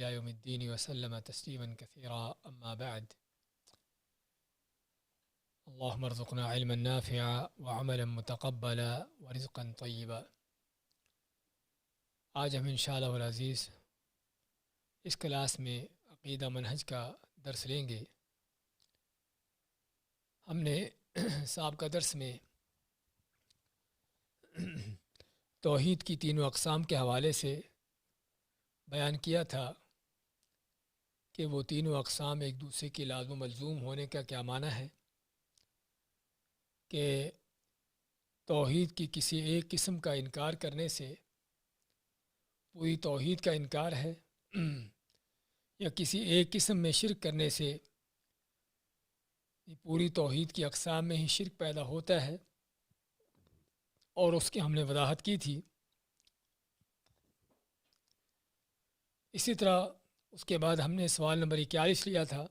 إلى يوم الدين وسلم تسليما كثيرا أما بعد اللهم ارزقنا علما نافعا وعملا متقبلا ورزقا طيبا۔ آج ہم انشاءاللہ العزیز اس کلاس میں عقیدہ منہج کا درس لیں گے۔ ہم نے سابقہ درس میں توحید کی تینوں اقسام کے حوالے سے بیان کیا تھا کہ وہ تینوں اقسام ایک دوسرے کی لازم و ملزوم ہونے کا کیا معنی ہے، کہ توحید کی کسی ایک قسم کا انکار کرنے سے پوری توحید کا انکار ہے، یا کسی ایک قسم میں شرک کرنے سے پوری توحید کی اقسام میں ہی شرک پیدا ہوتا ہے، اور اس کی ہم نے وضاحت کی تھی۔ اسی طرح اس کے بعد ہم نے سوال نمبر 41 لیا تھا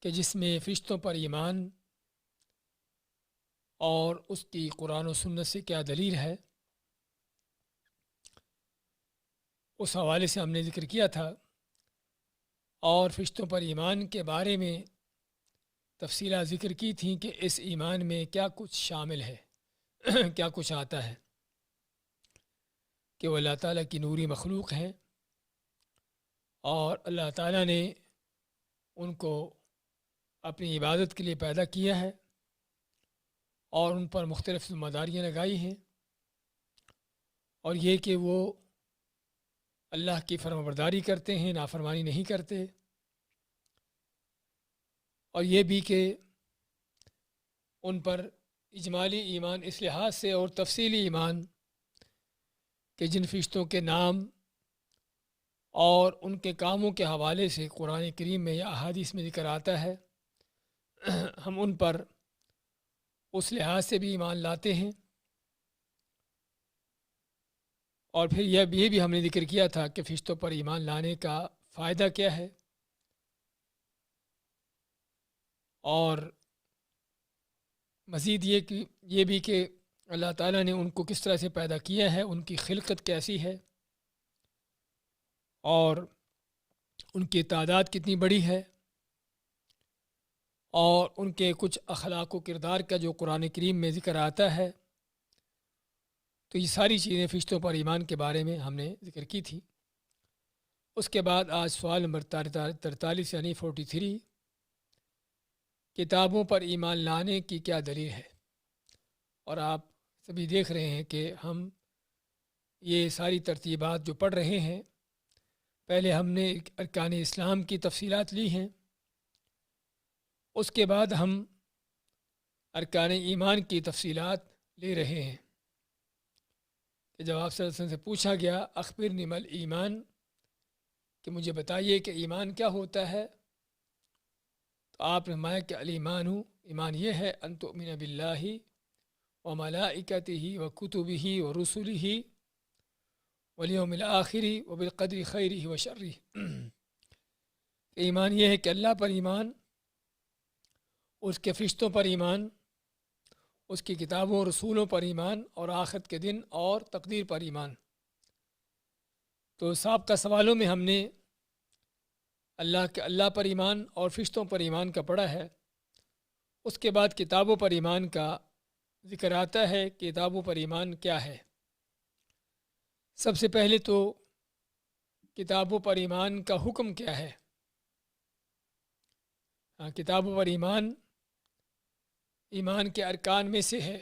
کہ جس میں فرشتوں پر ایمان اور اس کی قرآن و سنت سے کیا دلیل ہے، اس حوالے سے ہم نے ذکر کیا تھا، اور فرشتوں پر ایمان کے بارے میں تفصیلات ذکر کی تھیں کہ اس ایمان میں کیا کچھ شامل ہے کیا کچھ آتا ہے، کہ وہ اللہ تعالیٰ کی نوری مخلوق ہیں اور اللہ تعالیٰ نے ان کو اپنی عبادت کے لیے پیدا کیا ہے اور ان پر مختلف ذمہ داریاں لگائی ہیں، اور یہ کہ وہ اللہ کی فرمانبرداری کرتے ہیں، نافرمانی نہیں کرتے، اور یہ بھی کہ ان پر اجمالی ایمان اس لحاظ سے اور تفصیلی ایمان کہ جن فرشتوں کے نام اور ان کے کاموں کے حوالے سے قرآن کریم میں یا احادیث میں ذکر آتا ہے، ہم ان پر اس لحاظ سے بھی ایمان لاتے ہیں۔ اور پھر یہ بھی ہم نے ذکر کیا تھا کہ فرشتوں پر ایمان لانے کا فائدہ کیا ہے، اور مزید یہ بھی کہ اللہ تعالیٰ نے ان کو کس طرح سے پیدا کیا ہے، ان کی خلقت کیسی ہے، اور ان کی تعداد کتنی بڑی ہے، اور ان کے کچھ اخلاق و کردار کا جو قرآن کریم میں ذکر آتا ہے۔ تو یہ ساری چیزیں فرشتوں پر ایمان کے بارے میں ہم نے ذکر کی تھی۔ اس کے بعد آج سوال نمبر 43 یعنی 43، کتابوں پر ایمان لانے کی کیا دلیل ہے۔ اور آپ سبھی دیکھ رہے ہیں کہ ہم یہ ساری ترتیبات جو پڑھ رہے ہیں، پہلے ہم نے ارکان اسلام کی تفصیلات لی ہیں، اس کے بعد ہم ارکان ایمان کی تفصیلات لے رہے ہیں۔ کہ جب آپ صلی اللہ علیہ وسلم سے پوچھا گیا اخبرنی مل ایمان، کہ مجھے بتائیے کہ ایمان کیا ہوتا ہے، تو آپ نے فرمایا کہ الایمان، ایمان یہ ہے ان تؤمن باللہ وملائکتہ وکتبہ ورسلہ والیوم الآخر وبالقدر خیرہ وشرہ۔ ایمان یہ ہے کہ اللہ پر ایمان، اس کے فرشتوں پر ایمان، اس کی کتابوں اور رسولوں پر ایمان، اور آخرت کے دن اور تقدیر پر ایمان۔ تو سابقہ سوالوں میں ہم نے اللہ پر ایمان اور فرشتوں پر ایمان کا پڑھا ہے۔ اس کے بعد کتابوں پر ایمان کا ذکر آتا ہے، کتابوں پر ایمان کیا ہے۔ سب سے پہلے تو کتابوں پر ایمان کا حکم کیا ہے۔ کتابوں پر ایمان کے ارکان میں سے ہے۔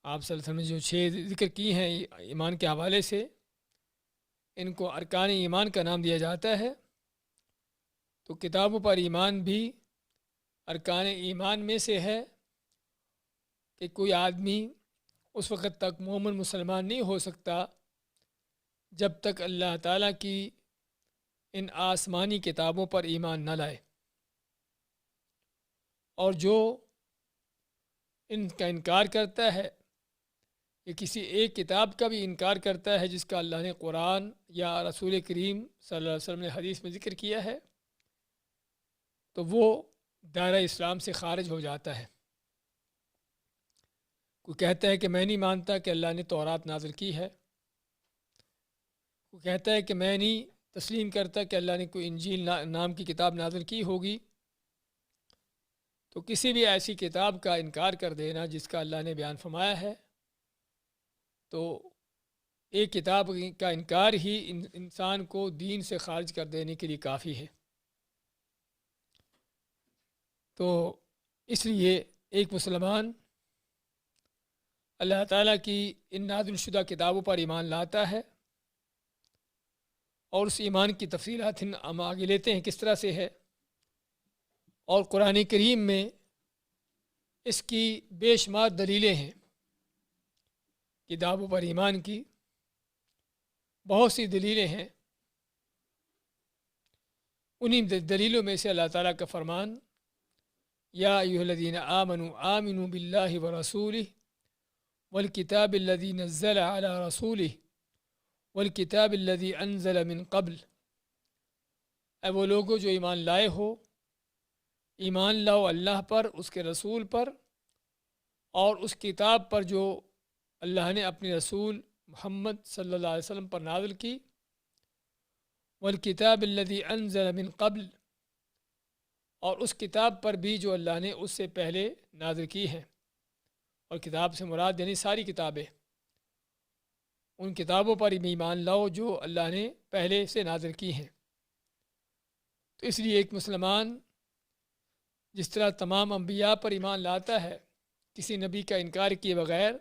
آپ صلی اللہ علیہ وسلم نے جو 6 ذکر کی ہیں ایمان کے حوالے سے، ان کو ارکان ایمان کا نام دیا جاتا ہے۔ تو کتابوں پر ایمان بھی ارکان ایمان میں سے ہے، کہ کوئی آدمی اس وقت تک مومن مسلمان نہیں ہو سکتا جب تک اللہ تعالیٰ کی ان آسمانی کتابوں پر ایمان نہ لائے، اور جو ان کا انکار کرتا ہے، یا کسی ایک کتاب کا بھی انکار کرتا ہے جس کا اللہ نے قرآن یا رسول کریم صلی اللہ علیہ وسلم نے حدیث میں ذکر کیا ہے، تو وہ دائرہ اسلام سے خارج ہو جاتا ہے۔ کوئی کہتا ہے کہ میں نہیں مانتا کہ اللہ نے تورات نازل کی ہے، وہ کہتا ہے کہ میں نہیں تسلیم کرتا کہ اللہ نے کوئی انجیل نام کی کتاب نازل کی ہوگی، تو کسی بھی ایسی کتاب کا انکار کر دینا جس کا اللہ نے بیان فرمایا ہے، تو ایک کتاب کا انکار ہی انسان کو دین سے خارج کر دینے کے لیے کافی ہے۔ تو اس لیے ایک مسلمان اللہ تعالیٰ کی ان نازل شدہ کتابوں پر ایمان لاتا ہے، اور اس ایمان کی تفصیلات ہم آگے لیتے ہیں کس طرح سے ہے، اور قرآن کریم میں اس کی بے شمار دلیلیں ہیں۔ کتابوں پر ایمان کی بہت سی دلیلیں ہیں، انہی دلیلوں میں سے اللہ تعالیٰ کا فرمان یا ایھا الذین آمنوا آمنوا باللہ ورسولہ والکتاب الذی نزل علی رسولہ والکتاب الذی انزل من قبل، اے وہ لوگوں جو ایمان لائے ہو، ایمان لاؤ اللہ پر، اس کے رسول پر، اور اس کتاب پر جو اللہ نے اپنے رسول محمد صلی اللہ علیہ وسلم پر نازل کی، والکتاب الذی انزل من قبل، اور اس کتاب پر بھی جو اللہ نے اس سے پہلے نازل کی ہیں، اور کتاب سے مراد یعنی ساری کتابیں، ان کتابوں پر ایمان لاؤ جو اللہ نے پہلے سے نازل کی ہیں۔ تو اس لیے ایک مسلمان جس طرح تمام انبیاء پر ایمان لاتا ہے کسی نبی کا انکار کیے بغیر،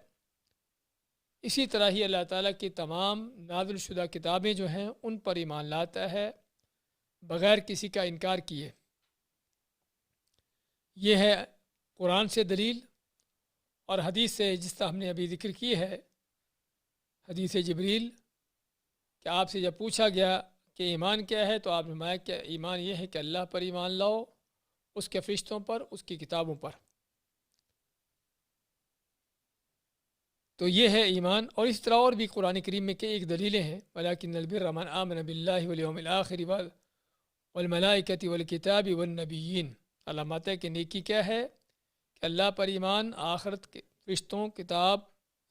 اسی طرح ہی اللہ تعالیٰ کی تمام نازل شدہ کتابیں جو ہیں ان پر ایمان لاتا ہے بغیر کسی کا انکار کیے۔ یہ ہے قرآن سے دلیل، اور حدیث سے جس طرح ہم نے ابھی ذکر کی ہے، حدیث جبریل کہ آپ سے جب پوچھا گیا کہ ایمان کیا ہے تو آپ نے فرمایا کہ ایمان یہ ہے کہ اللہ پر ایمان لاؤ، اس کے فرشتوں پر، اس کی کتابوں پر۔ تو یہ ہے ایمان، اور اس طرح اور بھی قرآن کریم میں کئی ایک دلیلیں ہیں، وَلَٰكِنَّ الْبِرَّ مَنْ آمَنَ بِاللَّهِ وَالْيَوْمِ الْآخِرِ وَالْمَلَائِكَةِ وَالْكِتَابِ وَالنَّبِيِّينَ۔ علامات ہے کہ نیکی کیا ہے کہ اللہ پر ایمان، آخرت کے فرشتوں،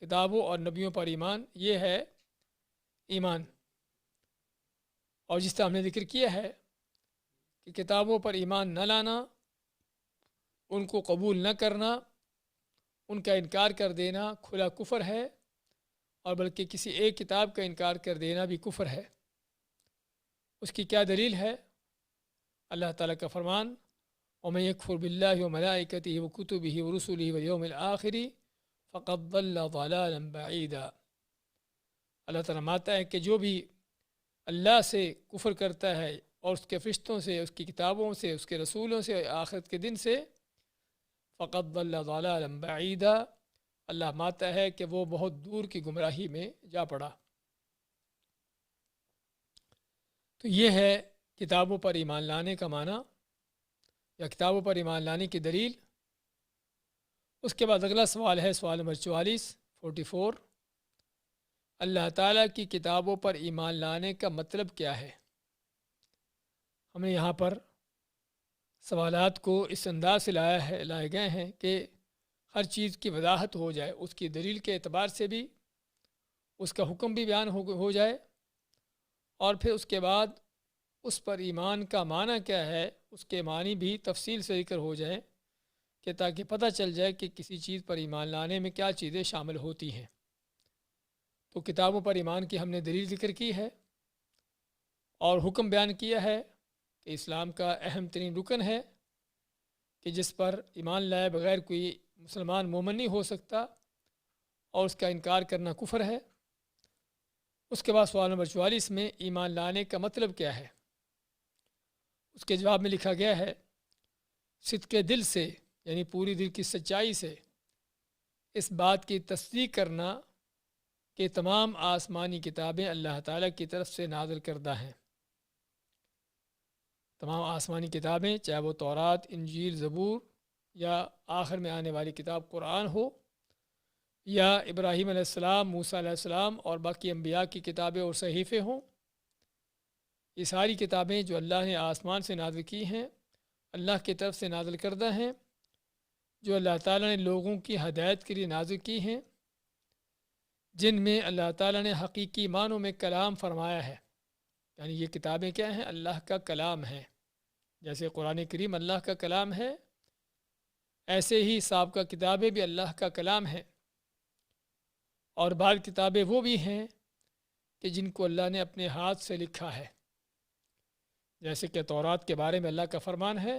کتابوں اور نبیوں پر ایمان، یہ ہے ایمان۔ اور جس طرح ہم نے ذکر کیا ہے کہ کتابوں پر ایمان نہ لانا، ان کو قبول نہ کرنا، ان کا انکار کر دینا کھلا کفر ہے، اور بلکہ کسی ایک کتاب کا انکار کر دینا بھی کفر ہے۔ اس کی کیا دلیل ہے؟ اللہ تعالیٰ کا فرمان وَمَن يَكْفُرْ بِاللَّهِ وَمَلَائِكَتِهِ وَكُتُبِهِ وَرُسُلِهِ وَالْيَوْمِ الْآخِرِ فَقَدْ ضَلَّ ضَلَالًا بَعِيدًا۔ اللہ تعالیٰ فرماتا ہے کہ جو بھی اللہ سے کفر کرتا ہے، اور اس کے فرشتوں سے، اس کی کتابوں سے، اس کے رسولوں سے، آخرت کے دن سے، فَقَدْ ضَلَّ ضَلَالًا بَعِيدًا، اللہ فرماتا ہے کہ وہ بہت دور کی گمراہی میں جا پڑا۔ تو یہ ہے کتابوں پر ایمان لانے کا معنی، یا کتابوں پر ایمان لانے کی دلیل۔ اس کے بعد اگلا سوال ہے، سوال نمبر 44 اللہ تعالیٰ کی کتابوں پر ایمان لانے کا مطلب کیا ہے؟ ہم نے یہاں پر سوالات کو اس انداز سے لائے گئے ہیں کہ ہر چیز کی وضاحت ہو جائے، اس کی دلیل کے اعتبار سے بھی اس کا حکم بھی بیان ہو جائے، اور پھر اس کے بعد اس پر ایمان کا معنی کیا ہے، اس کے معنی بھی تفصیل سے ذکر ہو جائے، کہ تاکہ پتہ چل جائے کہ کسی چیز پر ایمان لانے میں کیا چیزیں شامل ہوتی ہیں۔ تو کتابوں پر ایمان کی ہم نے دلیل ذکر کی ہے، اور حکم بیان کیا ہے کہ اسلام کا اہم ترین رکن ہے کہ جس پر ایمان لائے بغیر کوئی مسلمان مومن نہیں ہو سکتا، اور اس کا انکار کرنا کفر ہے۔ اس کے بعد سوال نمبر 44 میں ایمان لانے کا مطلب کیا ہے؟ اس کے جواب میں لکھا گیا ہے صدق دل سے، یعنی پوری دل کی سچائی سے اس بات کی تصدیق کرنا کہ تمام آسمانی کتابیں اللہ تعالیٰ کی طرف سے نازل کردہ ہیں۔ تمام آسمانی کتابیں، چاہے وہ تورات، انجیل، زبور، یا آخر میں آنے والی کتاب قرآن ہو، یا ابراہیم علیہ السلام، موسیٰ علیہ السلام اور باقی انبیاء کی کتابیں اور صحیفے ہوں، یہ ساری کتابیں جو اللہ نے آسمان سے نازل کی ہیں، اللہ کی طرف سے نازل کردہ ہیں، جو اللہ تعالیٰ نے لوگوں کی ہدایت کے لیے نازل کی ہیں۔ جن میں اللہ تعالیٰ نے حقیقی معنوں میں کلام فرمایا ہے، یعنی یہ کتابیں کیا ہیں؟ اللہ کا کلام ہے۔ جیسے قرآن کریم اللہ کا کلام ہے، ایسے ہی سابقہ کتابیں بھی اللہ کا کلام ہیں، اور بعض کتابیں وہ بھی ہیں کہ جن کو اللہ نے اپنے ہاتھ سے لکھا ہے، جیسے کہ تورات کے بارے میں اللہ کا فرمان ہے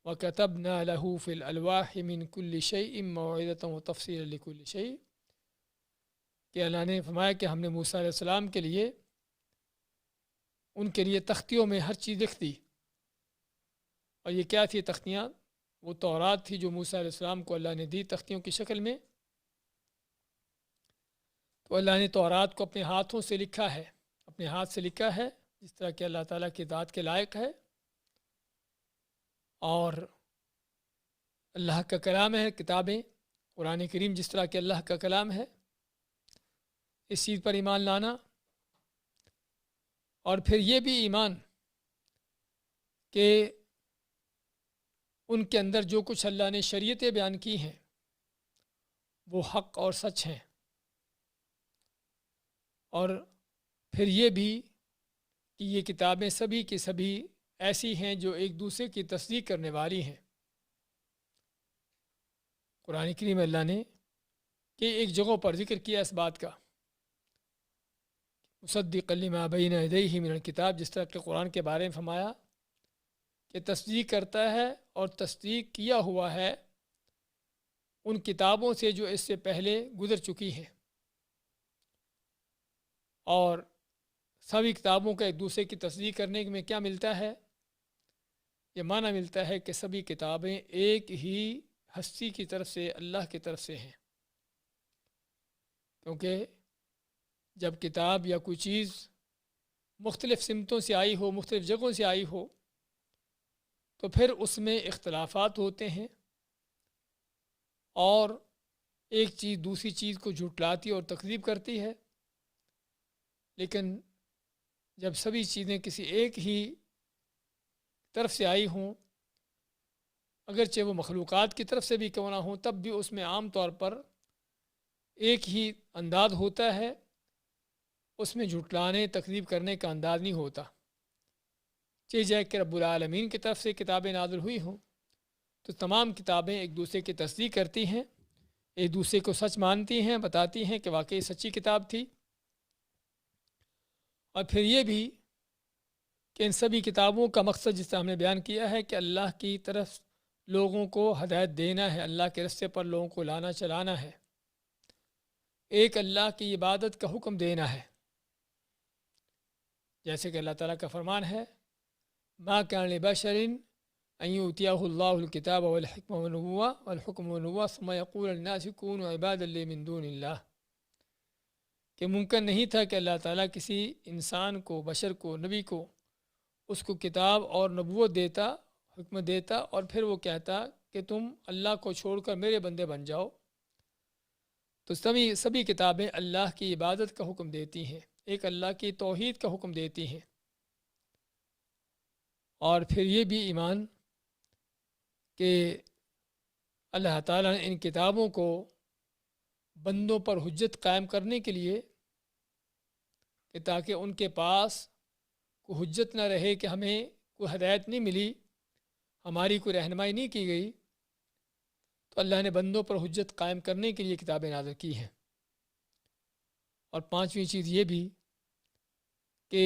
وَكَتَبْنَا لَهُ فِي الْأَلْوَاحِ مِنْ كُلِّ شَيْءٍ مَوْعِظَةً وَتَفْصِيلًا لِكُلِّ شَيْءٍ، کہ اللہ نے فرمایا کہ ہم نے موسیٰ علیہ السلام کے لیے ان کے لیے تختیوں میں ہر چیز لکھ دی۔ اور یہ کیا تھی تختیاں؟ وہ تورات تھی جو موسیٰ علیہ السلام کو اللہ نے دی تختیوں کی شکل میں۔ تو اللہ نے تورات کو اپنے ہاتھوں سے لکھا ہے، اپنے ہاتھ سے لکھا ہے، جس طرح کہ اللہ تعالیٰ کی ذات کے لائق ہے، اور اللہ کا کلام ہے کتابیں، قرآن کریم جس طرح کہ اللہ کا کلام ہے، اس چیز پر ایمان لانا۔ اور پھر یہ بھی ایمان کہ ان کے اندر جو کچھ اللہ نے شریعتیں بیان کی ہیں وہ حق اور سچ ہیں، اور پھر یہ بھی کہ یہ کتابیں سبھی کی سبھی ایسی ہیں جو ایک دوسرے کی تصدیق کرنے والی ہیں۔ قرآن کریم میں اللہ نے کہ ایک جگہوں پر ذکر کیا اس بات کا، مصدقا لما بین یدیہ من الکتاب، جس طرح کہ قرآن کے بارے میں فرمایا کہ تصدیق کرتا ہے اور تصدیق کیا ہوا ہے ان کتابوں سے جو اس سے پہلے گزر چکی ہیں۔ اور سبھی کتابوں کا ایک دوسرے کی تصدیق کرنے میں کیا ملتا ہے؟ یہ معنی ملتا ہے کہ سبھی کتابیں ایک ہی ہستی کی طرف سے، اللہ کی طرف سے ہیں، کیونکہ جب کتاب یا کوئی چیز مختلف سمتوں سے آئی ہو، مختلف جگہوں سے آئی ہو، تو پھر اس میں اختلافات ہوتے ہیں، اور ایک چیز دوسری چیز کو جھٹلاتی اور تکذیب کرتی ہے۔ لیکن جب سبھی چیزیں کسی ایک ہی طرف سے آئی ہوں، اگرچہ وہ مخلوقات کی طرف سے بھی کیوں نہ ہوں، تب بھی اس میں عام طور پر ایک ہی انداز ہوتا ہے، اس میں جھٹلانے تکذیب کرنے کا انداز نہیں ہوتا۔ چیز ہے کہ رب العالمین کی طرف سے کتابیں نازل ہوئی ہوں تو تمام کتابیں ایک دوسرے کی تصدیق کرتی ہیں، ایک دوسرے کو سچ مانتی ہیں، بتاتی ہیں کہ واقعی سچی کتاب تھی۔ اور پھر یہ بھی کہ ان سبھی کتابوں کا مقصد جس طرح ہم نے بیان کیا ہے کہ اللہ کی طرف لوگوں کو ہدایت دینا ہے، اللہ کے رستے پر لوگوں کو لانا چلانا ہے، ایک اللہ کی عبادت کا حکم دینا ہے۔ جیسے کہ اللہ تعالیٰ کا فرمان ہے ما كان لبشر ان يؤتيه الله الكتاب والحكمة والنبوة والحكم والنبوة ثم يقول للناس كونوا عبادا لي من دون الله، کہ ممکن نہیں تھا کہ اللہ تعالیٰ کسی انسان کو، بشر کو، نبی کو اس کو کتاب اور نبوت دیتا، حکمت دیتا، اور پھر وہ کہتا کہ تم اللہ کو چھوڑ کر میرے بندے بن جاؤ۔ تو سبھی کتابیں اللہ کی عبادت کا حکم دیتی ہیں، ایک اللہ کی توحید کا حکم دیتی ہیں۔ اور پھر یہ بھی ایمان کہ اللہ تعالیٰ نے ان کتابوں کو بندوں پر حجت قائم کرنے کے لیے، کہ تاکہ ان کے پاس کوئی حجت نہ رہے کہ ہمیں کوئی ہدایت نہیں ملی، ہماری کوئی رہنمائی نہیں کی گئی، تو اللہ نے بندوں پر حجت قائم کرنے کے لیے کتابیں نازل کی ہیں۔ اور پانچویں چیز یہ بھی کہ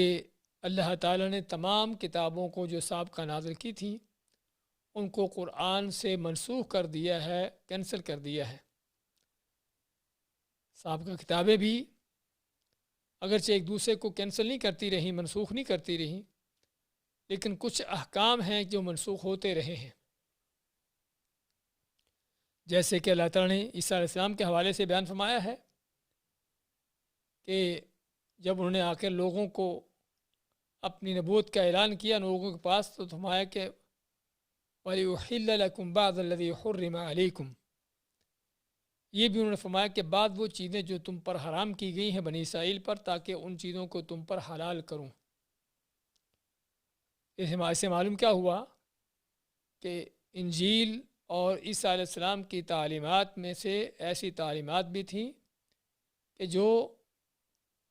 اللہ تعالیٰ نے تمام کتابوں کو جو سابقہ نازل کی تھیں ان کو قرآن سے منسوخ کر دیا ہے، کینسل کر دیا ہے۔ سابقہ کتابیں بھی اگرچہ ایک دوسرے کو کینسل نہیں کرتی رہیں، منسوخ نہیں کرتی رہیں، لیکن کچھ احکام ہیں جو منسوخ ہوتے رہے ہیں۔ جیسے کہ اللہ تعالیٰ نے عیسیٰ علیہ السلام کے حوالے سے بیان فرمایا ہے کہ جب انہوں نے آ کر لوگوں کو اپنی نبوت کا اعلان کیا لوگوں کے پاس، تو فرمایا کہ وَلِيُحِلَّ لَكُمْ بَعْضَ الَّذِي حُرِّمَ عَلَيْكُمْ، یہ بھی انہوں نے فرمایا کہ بعد وہ چیزیں جو تم پر حرام کی گئی ہیں بنی اسرائیل پر، تاکہ ان چیزوں کو تم پر حلال کروں۔ اس سے معلوم کیا ہوا کہ انجیل اور عیسیٰ علیہ السلام کی تعلیمات میں سے ایسی تعلیمات بھی تھیں کہ جو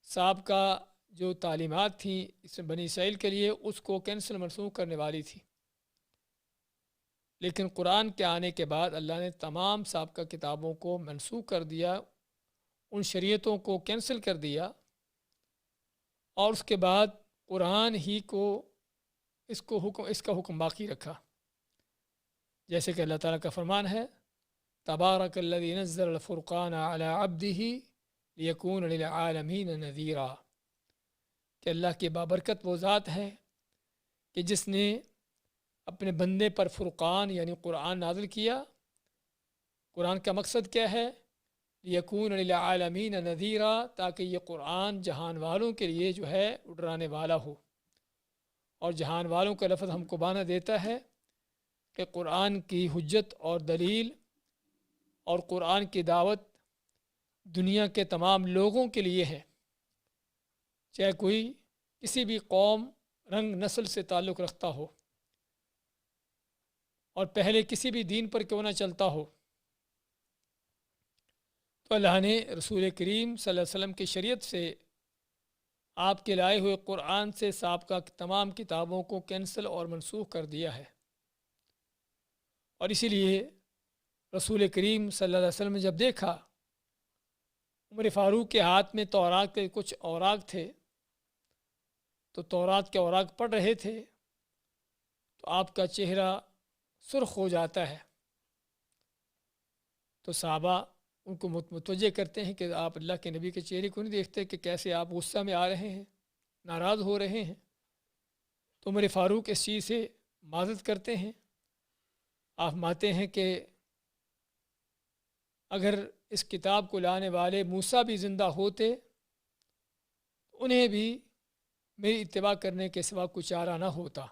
سابقہ جو تعلیمات تھیں اس میں بنی اسرائیل کے لیے اس کو کینسل منسوخ کرنے والی تھی، لیکن قرآن کے آنے کے بعد اللہ نے تمام سابقہ کتابوں کو منسوخ کر دیا، ان شریعتوں کو کینسل کر دیا، اور اس کے بعد قرآن ہی کو اس کا حکم باقی رکھا، جیسے کہ اللہ تعالیٰ کا فرمان ہے تبارک الذی نزل الفرقان علی عبدہ لیکون للعالمین نذیرا، کہ اللہ کی بابرکت وہ ذات ہے کہ جس نے اپنے بندے پر فرقان یعنی قرآن نازل کیا۔ قرآن کا مقصد کیا ہے؟ لیکون للعالمین نذیرا، تاکہ یہ قرآن جہان والوں کے لیے جو ہے ڈرانے والا ہو، اور جہان والوں کا لفظ ہم کو بانا دیتا ہے کہ قرآن کی حجت اور دلیل اور قرآن کی دعوت دنیا کے تمام لوگوں کے لیے ہے، چاہے کوئی کسی بھی قوم، رنگ، نسل سے تعلق رکھتا ہو اور پہلے کسی بھی دین پر کیوں نہ چلتا ہو۔ تو اللہ نے رسول کریم صلی اللہ علیہ وسلم کی شریعت سے، آپ کے لائے ہوئے قرآن سے سابقہ تمام کتابوں کو کینسل اور منسوخ کر دیا ہے، اور اسی لیے رسول کریم صلی اللہ علیہ وسلم نے جب دیکھا عمر فاروق کے ہاتھ میں تورات کے کچھ اوراق تھے، تو تورات کے اوراق پڑھ رہے تھے، تو آپ کا چہرہ سرخ ہو جاتا ہے، تو صحابہ ان کو متوجہ کرتے ہیں کہ آپ اللہ کے نبی کے چہرے کو نہیں دیکھتے کہ کیسے آپ غصہ میں آ رہے ہیں، ناراض ہو رہے ہیں۔ تو عمر فاروق اس چیز سے معذرت کرتے ہیں، آپ مانتے ہیں کہ اگر اس کتاب کو لانے والے موسیٰ بھی زندہ ہوتے انہیں بھی میری اتباع کرنے کے سوا کچھ چارہ نہ ہوتا۔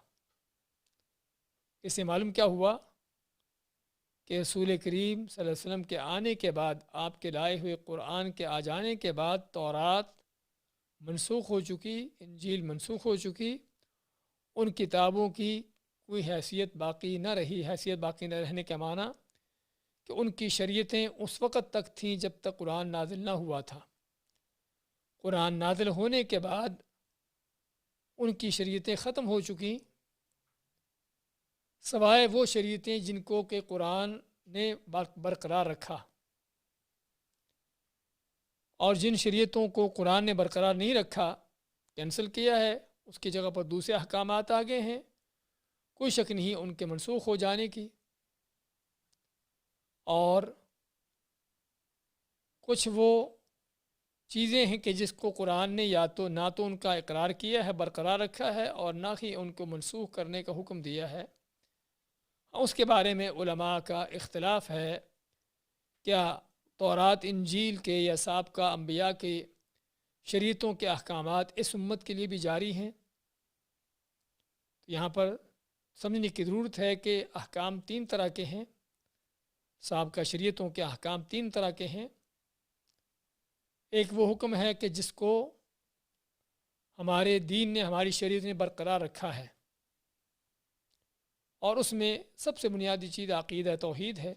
اس سے معلوم کیا ہوا کہ رسول کریم صلی اللہ علیہ وسلم کے آنے کے بعد، آپ کے لائے ہوئے قرآن کے آ جانے کے بعد تورات منسوخ ہو چکی، انجیل منسوخ ہو چکی، ان کتابوں کی کوئی حیثیت باقی نہ رہی۔ حیثیت باقی نہ رہنے کا معنی کہ ان کی شریعتیں اس وقت تک تھیں جب تک قرآن نازل نہ ہوا تھا۔ قرآن نازل ہونے کے بعد ان کی شریعتیں ختم ہو چکیں، سوائے وہ شریعتیں جن کو کہ قرآن نے برقرار رکھا، اور جن شریعتوں کو قرآن نے برقرار نہیں رکھا، کینسل کیا ہے، اس کی جگہ پر دوسرے احکامات آ گئے ہیں، کوئی شک نہیں ان کے منسوخ ہو جانے کی۔ اور کچھ وہ چیزیں ہیں کہ جس کو قرآن نے یا تو نہ تو ان کا اقرار کیا ہے، برقرار رکھا ہے، اور نہ ہی ان کو منسوخ کرنے کا حکم دیا ہے۔ اس کے بارے میں علماء کا اختلاف ہے، کیا تورات انجیل کے یا سابقہ انبیاء کے شریعتوں کے احکامات اس امت کے لیے بھی جاری ہیں؟ یہاں پر سمجھنے کی ضرورت ہے کہ احکام تین طرح کے ہیں، سابقہ شریعتوں کے احکام تین طرح کے ہیں۔ ایک وہ حکم ہے کہ جس کو ہمارے دین نے، ہماری شریعت نے برقرار رکھا ہے، اور اس میں سب سے بنیادی چیز عقیدہ توحید ہے،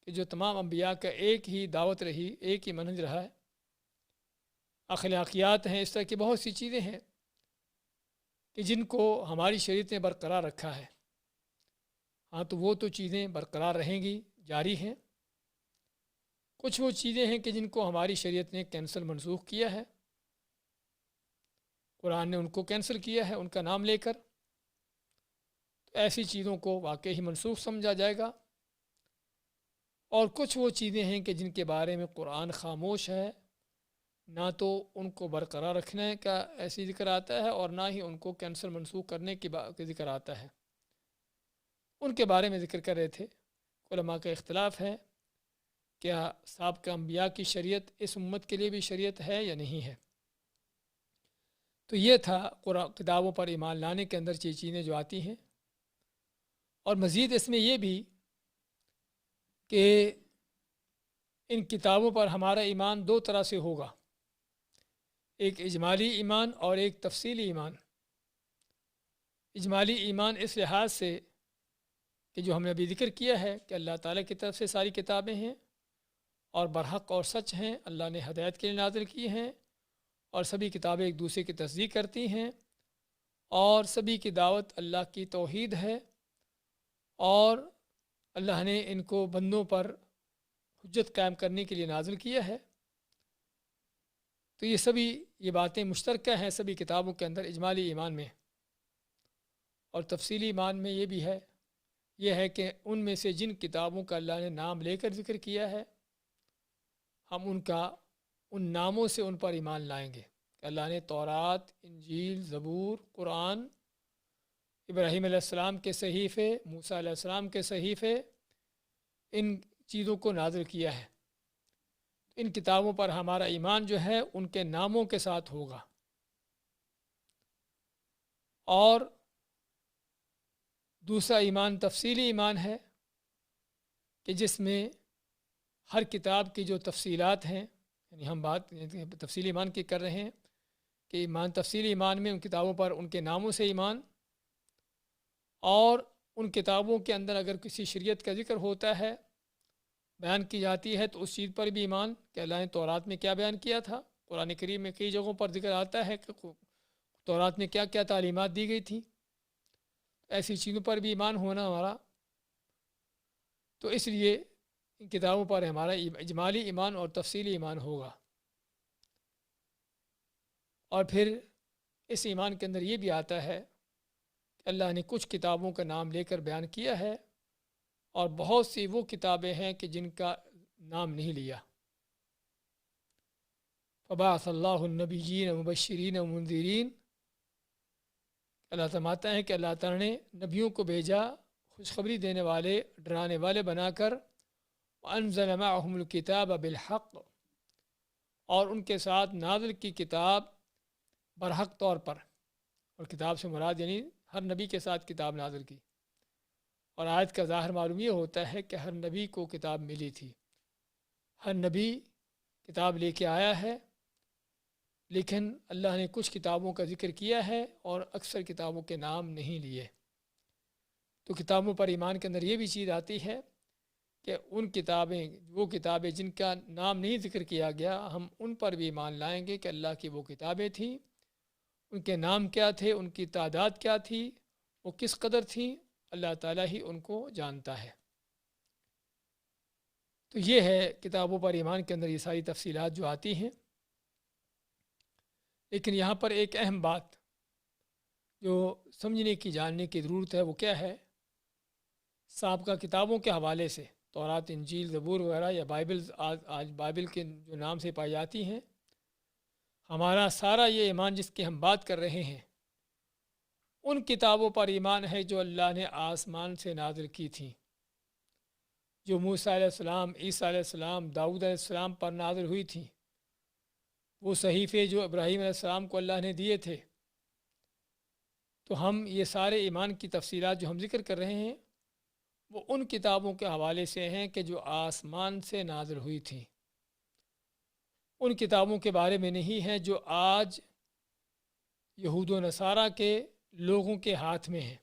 کہ جو تمام انبیاء کا ایک ہی دعوت رہی، ایک ہی منہج رہا ہے۔ اخلاقیات ہیں، اس طرح کی بہت سی چیزیں ہیں کہ جن کو ہماری شریعت نے برقرار رکھا ہے۔ ہاں، تو وہ تو چیزیں برقرار رہیں گی، جاری ہیں۔ کچھ وہ چیزیں ہیں کہ جن کو ہماری شریعت نے کینسل منسوخ کیا ہے، قرآن نے ان کو کینسل کیا ہے ان کا نام لے کر، تو ایسی چیزوں کو واقعی منسوخ سمجھا جائے گا۔ اور کچھ وہ چیزیں ہیں کہ جن کے بارے میں قرآن خاموش ہے، نہ تو ان کو برقرار رکھنے کا ایسی ذکر آتا ہے، اور نہ ہی ان کو کینسل منسوخ کرنے کی ذکر آتا ہے۔ ان کے بارے میں ذکر کر رہے تھے۔ علماء کا اختلاف ہے، کیا سابقہ انبیاء کی شریعت اس امت کے لیے بھی شریعت ہے یا نہیں ہے؟ تو یہ تھا قرآن کتابوں پر ایمان لانے کے اندر یہ چیزیں جو آتی ہیں۔ اور مزید اس میں یہ بھی کہ ان کتابوں پر ہمارا ایمان دو طرح سے ہوگا، ایک اجمالی ایمان اور ایک تفصیلی ایمان۔ اجمالی ایمان اس لحاظ سے کہ جو ہم نے ابھی ذکر کیا ہے کہ اللہ تعالیٰ کی طرف سے ساری کتابیں ہیں، اور برحق اور سچ ہیں، اللہ نے ہدایت کے لیے نازل کی ہیں، اور سبھی کتابیں ایک دوسرے کی تصدیق کرتی ہیں، اور سبھی کی دعوت اللہ کی توحید ہے، اور اللہ نے ان کو بندوں پر حجت قائم کرنے کے لیے نازل کیا ہے۔ تو یہ باتیں مشترکہ ہیں سبھی کتابوں کے اندر اجمالی ایمان میں، اور تفصیلی ایمان میں یہ ہے کہ ان میں سے جن کتابوں کا اللہ نے نام لے کر ذکر کیا ہے، ہم ان ناموں سے ان پر ایمان لائیں گے کہ اللہ نے تورات، انجیل، زبور، قرآن، ابراہیم علیہ السلام کے صحیفے، موسیٰ علیہ السلام کے صحیفے، ان چیزوں کو نازل کیا ہے۔ ان کتابوں پر ہمارا ایمان جو ہے ان کے ناموں کے ساتھ ہوگا، اور دوسرا ایمان تفصیلی ایمان ہے کہ جس میں ہر کتاب کی جو تفصیلات ہیں، یعنی ہم بات تفصیلی ایمان کی کر رہے ہیں کہ تفصیلی ایمان میں ان کتابوں پر ان کے ناموں سے ایمان، اور ان کتابوں کے اندر اگر کسی شریعت کا ذکر ہوتا ہے، بیان کی جاتی ہے، تو اس چیز پر بھی ایمان کہ اللہ نے تورات میں کیا بیان کیا تھا۔ قرآن کریم میں کئی جگہوں پر ذکر آتا ہے کہ تورات میں کیا کیا تعلیمات دی گئی تھیں، ایسی چیزوں پر بھی ایمان ہونا ہمارا۔ تو اس لیے ان کتابوں پر ہمارا اجمالی ایمان اور تفصیلی ایمان ہوگا۔ اور پھر اس ایمان کے اندر یہ بھی آتا ہے کہ اللہ نے کچھ کتابوں کا نام لے کر بیان کیا ہے، اور بہت سی وہ کتابیں ہیں کہ جن کا نام نہیں لیا۔ فبعث اللہ النبیین مبشرین و منذرین، اللہ فرماتا ہے کہ اللہ تعالیٰ نے نبیوں کو بھیجا خوشخبری دینے والے، ڈرانے والے بنا کر، وانزل معهم الکتاب بالحق، اور ان کے ساتھ نازل کی کتاب برحق طور پر، اور کتاب سے مراد یعنی ہر نبی کے ساتھ کتاب نازل کی۔ اور آیت کا ظاہر معلوم یہ ہوتا ہے کہ ہر نبی کو کتاب ملی تھی، ہر نبی کتاب لے کے آیا ہے، لیکن اللہ نے کچھ کتابوں کا ذکر کیا ہے اور اکثر کتابوں کے نام نہیں لیے۔ تو کتابوں پر ایمان کے اندر یہ بھی چیز آتی ہے کہ وہ کتابیں جن کا نام نہیں ذکر کیا گیا، ہم ان پر بھی ایمان لائیں گے کہ اللہ کی وہ کتابیں تھیں، ان کے نام کیا تھے، ان کی تعداد کیا تھی، وہ کس قدر تھیں، اللہ تعالیٰ ہی ان کو جانتا ہے۔ تو یہ ہے کتابوں پر ایمان کے اندر یہ ساری تفصیلات جو آتی ہیں۔ لیکن یہاں پر ایک اہم بات جو سمجھنے کی، جاننے کی ضرورت ہے، وہ کیا ہے؟ سابقہ کتابوں کے حوالے سے، تورات، انجیل، زبور وغیرہ، یا آج بائبل کے جو نام سے پائی جاتی ہیں، ہمارا سارا یہ ایمان جس کی ہم بات کر رہے ہیں، ان کتابوں پر ایمان ہے جو اللہ نے آسمان سے نازل کی تھیں، جو موسیٰ علیہ السلام، عیسیٰ علیہ السلام، داؤد علیہ السلام پر نازل ہوئی تھیں، وہ صحیفے جو ابراہیم علیہ السلام کو اللہ نے دیے تھے۔ تو ہم یہ سارے ایمان کی تفصیلات جو ہم ذکر کر رہے ہیں، وہ ان کتابوں کے حوالے سے ہیں کہ جو آسمان سے نازل ہوئی تھیں، ان کتابوں کے بارے میں نہیں ہیں جو آج یہود و نصارہ کے لوگوں کے ہاتھ میں ہیں۔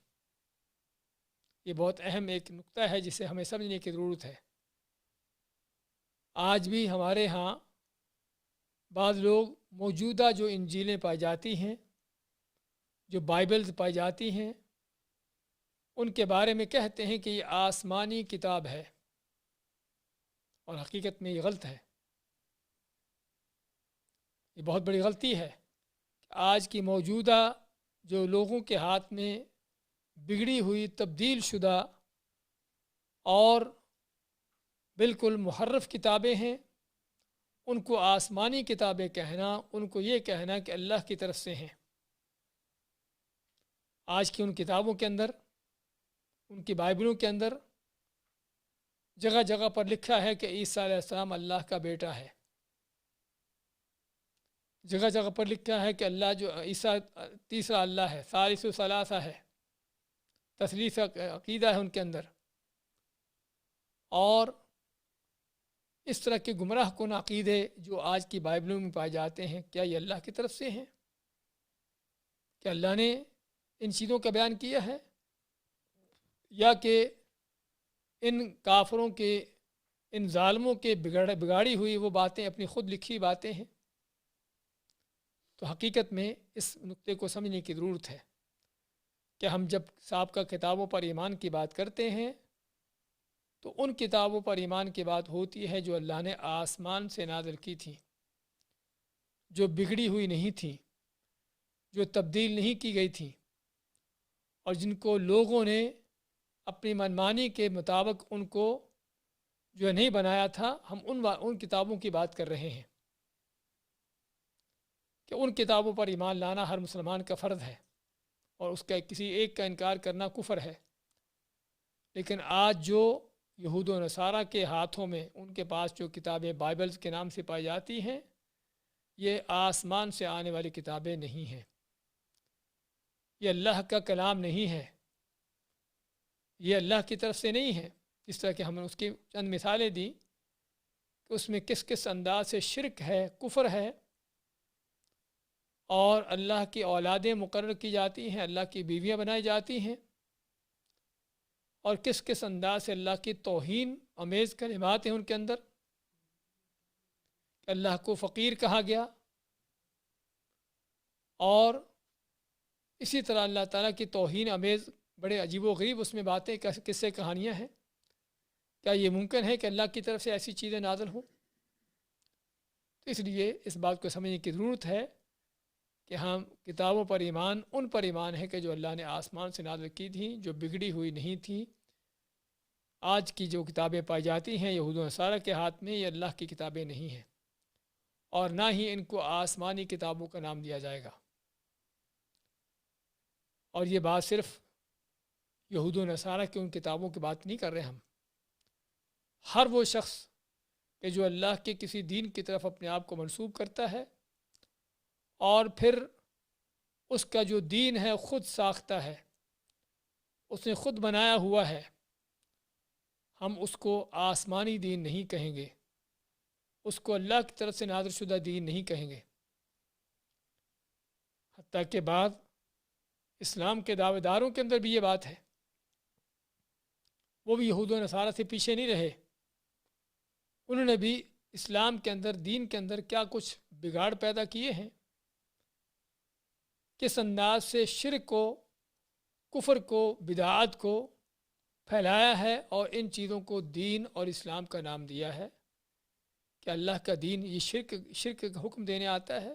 یہ بہت اہم ایک نقطہ ہے جسے ہمیں سمجھنے کی ضرورت ہے۔ آج بھی ہمارے ہاں بعض لوگ موجودہ جو انجیلیں پائی جاتی ہیں، جو بائبلز پائی جاتی ہیں، ان کے بارے میں کہتے ہیں کہ یہ آسمانی کتاب ہے، اور حقیقت میں یہ غلط ہے۔ یہ بہت بڑی غلطی ہے کہ آج کی موجودہ جو لوگوں کے ہاتھ میں بگڑی ہوئی، تبدیل شدہ اور بالکل محرف کتابیں ہیں، ان کو آسمانی کتابیں کہنا، ان کو یہ کہنا کہ اللہ کی طرف سے ہیں۔ آج کی ان کتابوں کے اندر، ان کی بائبلوں کے اندر جگہ جگہ پر لکھا ہے کہ عیسیٰ علیہ السلام اللہ کا بیٹا ہے، جگہ جگہ پر لکھا ہے کہ اللہ جو عیسیٰ تیسرا اللہ ہے، ثالث و ثلاثہ ہے، تثلیث عقیدہ ہے ان کے اندر، اور اس طرح کے گمراہ کن عقیدے جو آج کی بائبلوں میں پائے جاتے ہیں، کیا یہ اللہ کی طرف سے ہیں؟ کہ اللہ نے ان چیزوں کا بیان کیا ہے، یا کہ ان کافروں کے، ان ظالموں کے بگاڑی ہوئی وہ باتیں اپنی خود لکھی باتیں ہیں، تو حقیقت میں اس نقطے کو سمجھنے کی ضرورت ہے کہ ہم جب سابقہ کتابوں پر ایمان کی بات کرتے ہیں تو ان کتابوں پر ایمان کی بات ہوتی ہے جو اللہ نے آسمان سے نازل کی تھیں، جو بگڑی ہوئی نہیں تھیں، جو تبدیل نہیں کی گئی تھیں، اور جن کو لوگوں نے اپنی منمانی کے مطابق ان کو جو نہیں بنایا تھا۔ ہم ان کتابوں کی بات کر رہے ہیں کہ ان کتابوں پر ایمان لانا ہر مسلمان کا فرض ہے، اور اس کا کسی ایک کا انکار کرنا کفر ہے۔ لیکن آج جو یہود و نصارہ کے ہاتھوں میں ان کے پاس جو کتابیں بائبلز کے نام سے پائی جاتی ہیں، یہ آسمان سے آنے والی کتابیں نہیں ہیں، یہ اللہ کا کلام نہیں ہے، یہ اللہ کی طرف سے نہیں ہے۔ جس طرح کہ ہم نے اس کی چند مثالیں دیں کہ اس میں کس کس انداز سے شرک ہے، کفر ہے، اور اللہ کی اولادیں مقرر کی جاتی ہیں، اللہ کی بیویاں بنائی جاتی ہیں، اور کس کس انداز سے اللہ کی توہین آمیز کلمات ہیں ان کے اندر، کہ اللہ کو فقیر کہا گیا، اور اسی طرح اللہ تعالیٰ کی توہین آمیز بڑے عجیب و غریب اس میں باتیں قصے کہانیاں ہیں۔ کیا یہ ممکن ہے کہ اللہ کی طرف سے ایسی چیزیں نازل ہوں؟ تو اس لیے اس بات کو سمجھنے کی ضرورت ہے کہ ہم کتابوں پر ایمان ان پر ایمان ہے کہ جو اللہ نے آسمان سے نازل کی تھیں، جو بگڑی ہوئی نہیں تھیں۔ آج کی جو کتابیں پائی جاتی ہیں یہود و نصارہ کے ہاتھ میں، یہ اللہ کی کتابیں نہیں ہیں، اور نہ ہی ان کو آسمانی کتابوں کا نام دیا جائے گا۔ اور یہ بات صرف یہود و نصارہ کی ان کتابوں کی بات نہیں کر رہے ہم، ہر وہ شخص کہ جو اللہ کے کسی دین کی طرف اپنے آپ کو منسوب کرتا ہے اور پھر اس کا جو دین ہے خود ساختہ ہے، اس نے خود بنایا ہوا ہے، ہم اس کو آسمانی دین نہیں کہیں گے، اس کو اللہ کی طرف سے نازل شدہ دین نہیں کہیں گے۔ حتیٰ کہ بعد اسلام کے دعوے داروں کے اندر بھی یہ بات ہے، وہ بھی یہود و نصارہ سے پیچھے نہیں رہے، انہوں نے بھی اسلام کے اندر، دین کے اندر کیا کچھ بگاڑ پیدا کیے ہیں، کس انداز سے شرک کو، کفر کو، بدعات کو پھیلایا ہے، اور ان چیزوں کو دین اور اسلام کا نام دیا ہے کہ اللہ کا دین یہ شرک کا حکم دینے آتا ہے،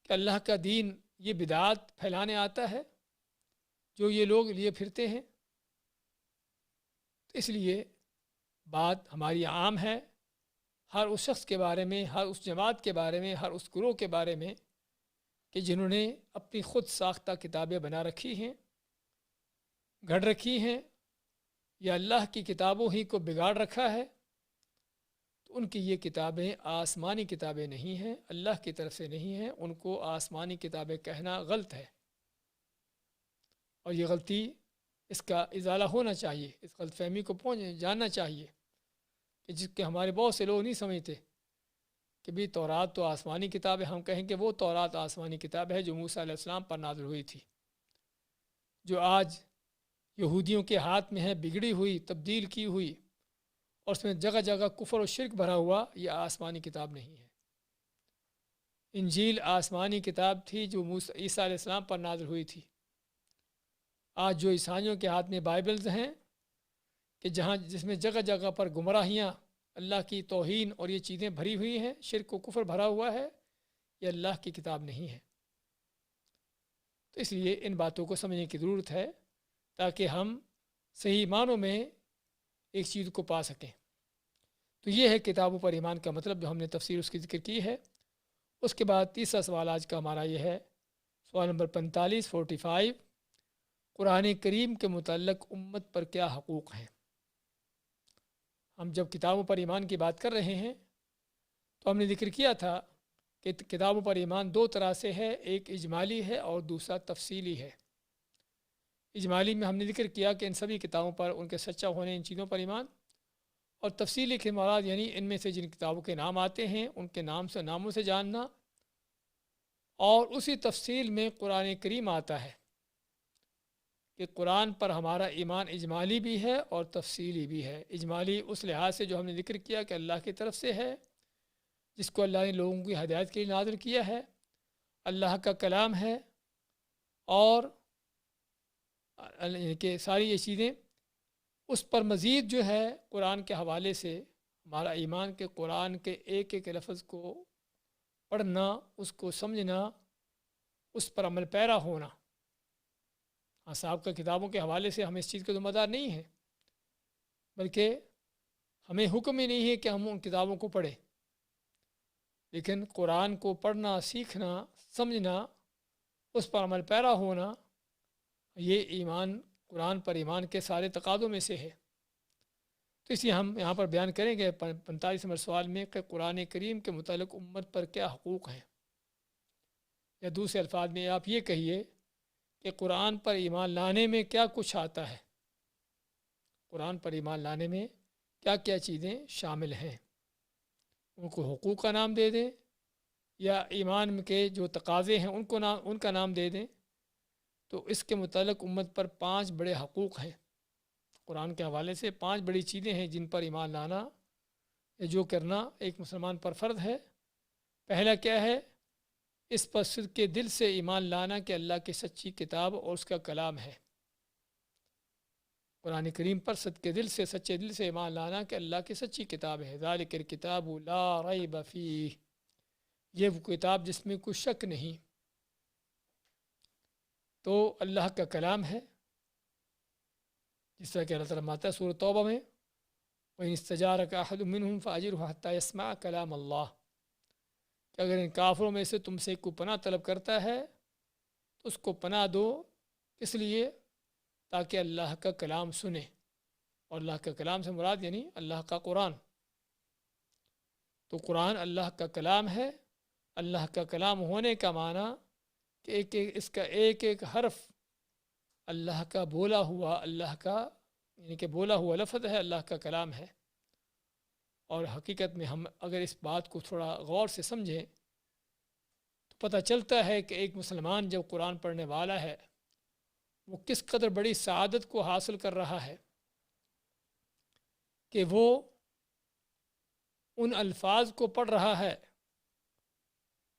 کہ اللہ کا دین یہ بدعات پھیلانے آتا ہے جو یہ لوگ لیے پھرتے ہیں۔ تو اس لیے بات ہماری عام ہے، ہر اس شخص کے بارے میں، ہر اس جماعت کے بارے میں، ہر اس گروہ کے بارے میں کہ جنہوں نے اپنی خود ساختہ کتابیں بنا رکھی ہیں، گھڑ رکھی ہیں، یا اللہ کی کتابوں ہی کو بگاڑ رکھا ہے، تو ان کی یہ کتابیں آسمانی کتابیں نہیں ہیں، اللہ کی طرف سے نہیں ہیں، ان کو آسمانی کتابیں کہنا غلط ہے، اور یہ غلطی اس کا ازالہ ہونا چاہیے، اس غلط فہمی کو جاننا چاہیے کہ جس کے ہمارے بہت سے لوگ نہیں سمجھتے کہ بھی تورات تو آسمانی کتاب ہے۔ ہم کہیں کہ وہ تورات آسمانی کتاب ہے جو موسیٰ علیہ السلام پر نازل ہوئی تھی، جو آج یہودیوں کے ہاتھ میں ہے، بگڑی ہوئی، تبدیل کی ہوئی، اور اس میں جگہ جگہ کفر و شرک بھرا ہوا، یہ آسمانی کتاب نہیں ہے۔ انجیل آسمانی کتاب تھی جو عیسیٰ علیہ السلام پر نازل ہوئی تھی۔ آج جو عیسائیوں کے ہاتھ میں بائبلز ہیں کہ جس میں جگہ جگہ پر گمراہیاں، اللہ کی توہین اور یہ چیزیں بھری ہوئی ہیں، شرک و کفر بھرا ہوا ہے، یہ اللہ کی کتاب نہیں ہے۔ تو اس لیے ان باتوں کو سمجھنے کی ضرورت ہے تاکہ ہم صحیح معنوں میں ایک چیز کو پا سکیں۔ تو یہ ہے کتابوں پر ایمان کا مطلب، جو ہم نے تفسیر اس کی ذکر کی ہے۔ اس کے بعد تیسرا سوال آج کا ہمارا یہ ہے، سوال نمبر 45 قرآن کریم کے متعلق امت پر کیا حقوق ہیں؟ ہم جب کتابوں پر ایمان کی بات کر رہے ہیں تو ہم نے ذکر کیا تھا کہ کتابوں پر ایمان دو طرح سے ہے، ایک اجمالی ہے اور دوسرا تفصیلی ہے۔ اجمالی میں ہم نے ذکر کیا کہ ان سبھی کتابوں پر ان کے سچا ہونے، ان چیزوں پر ایمان، اور تفصیلی کے مراد یعنی ان میں سے جن کتابوں کے نام آتے ہیں ان کے ناموں سے جاننا، اور اسی تفصیل میں قرآن کریم آتا ہے کہ قرآن پر ہمارا ایمان اجمالی بھی ہے اور تفصیلی بھی ہے۔ اجمالی اس لحاظ سے جو ہم نے ذکر کیا کہ اللہ کی طرف سے ہے، جس کو اللہ نے لوگوں کی ہدایت کے لیے نازل کیا ہے، اللہ کا کلام ہے، اور کہ ساری یہ چیزیں اس پر مزید جو ہے قرآن کے حوالے سے ہمارا ایمان کے قرآن کے ایک ایک لفظ کو پڑھنا، اس کو سمجھنا، اس پر عمل پیرا ہونا۔ ہاں، صاحب کا کتابوں کے حوالے سے ہم اس چیز کے ذمہ دار نہیں ہیں، بلکہ ہمیں حکم ہی نہیں ہے کہ ہم ان کتابوں کو پڑھیں، لیکن قرآن کو پڑھنا، سیکھنا، سمجھنا، اس پر عمل پیرا ہونا، یہ ایمان، قرآن پر ایمان کے سارے تقاضوں میں سے ہے۔ تو اس لیے ہم یہاں پر بیان کریں گے 45 نمبر سوال میں کہ قرآن کریم کے متعلق امت پر کیا حقوق ہیں، یا دوسرے الفاظ میں آپ یہ کہیے کہ قرآن پر ایمان لانے میں کیا کچھ آتا ہے، قرآن پر ایمان لانے میں کیا کیا چیزیں شامل ہیں، ان کو حقوق کا نام دے دیں یا ایمان کے جو تقاضے ہیں ان کا نام دے دیں۔ تو اس کے متعلق امت پر 5 بڑے حقوق ہیں، قرآن کے حوالے سے 5 بڑی چیزیں ہیں جن پر ایمان لانا یا جو کرنا ایک مسلمان پر فرض ہے۔ پہلا کیا ہے؟ اس پر صدق کے دل سے ایمان لانا کہ اللہ کی سچی کتاب اور اس کا کلام ہے۔ قرآن کریم پر صدق کے دل سے، سچے دل سے ایمان لانا کہ اللہ کی سچی کتاب ہے۔ ذالک الکتاب لا ریب فیہ، یہ وہ کتاب جس میں کوئی شک نہیں، تو اللہ کا کلام ہے، جس طرح کہ اللہ تعالیٰ ماتا ہے سورۃ توبہ میں وَإِنِ اسْتَجَارَكَ أَحَدٌ مِّنْهُمْ فَأَجِرْهُ حَتَّى يَسْمَعَ كَلَامَ اللَّهِ، کہ اگر ان کافروں میں سے تم سے کوئی پناہ طلب کرتا ہے تو اس کو پناہ دو، اس لیے تاکہ اللہ کا کلام سنے، اور اللہ کا کلام سے مراد یعنی اللہ کا قرآن۔ تو قرآن اللہ کا کلام ہے۔ اللہ کا کلام ہونے کا معنی کہ اس کا ایک ایک حرف اللہ کا بولا ہوا، اللہ کا یعنی کہ بولا ہوا لفظ ہے، اللہ کا کلام ہے۔ اور حقیقت میں ہم اگر اس بات کو تھوڑا غور سے سمجھیں تو پتہ چلتا ہے کہ ایک مسلمان جب قرآن پڑھنے والا ہے وہ کس قدر بڑی سعادت کو حاصل کر رہا ہے کہ وہ ان الفاظ کو پڑھ رہا ہے،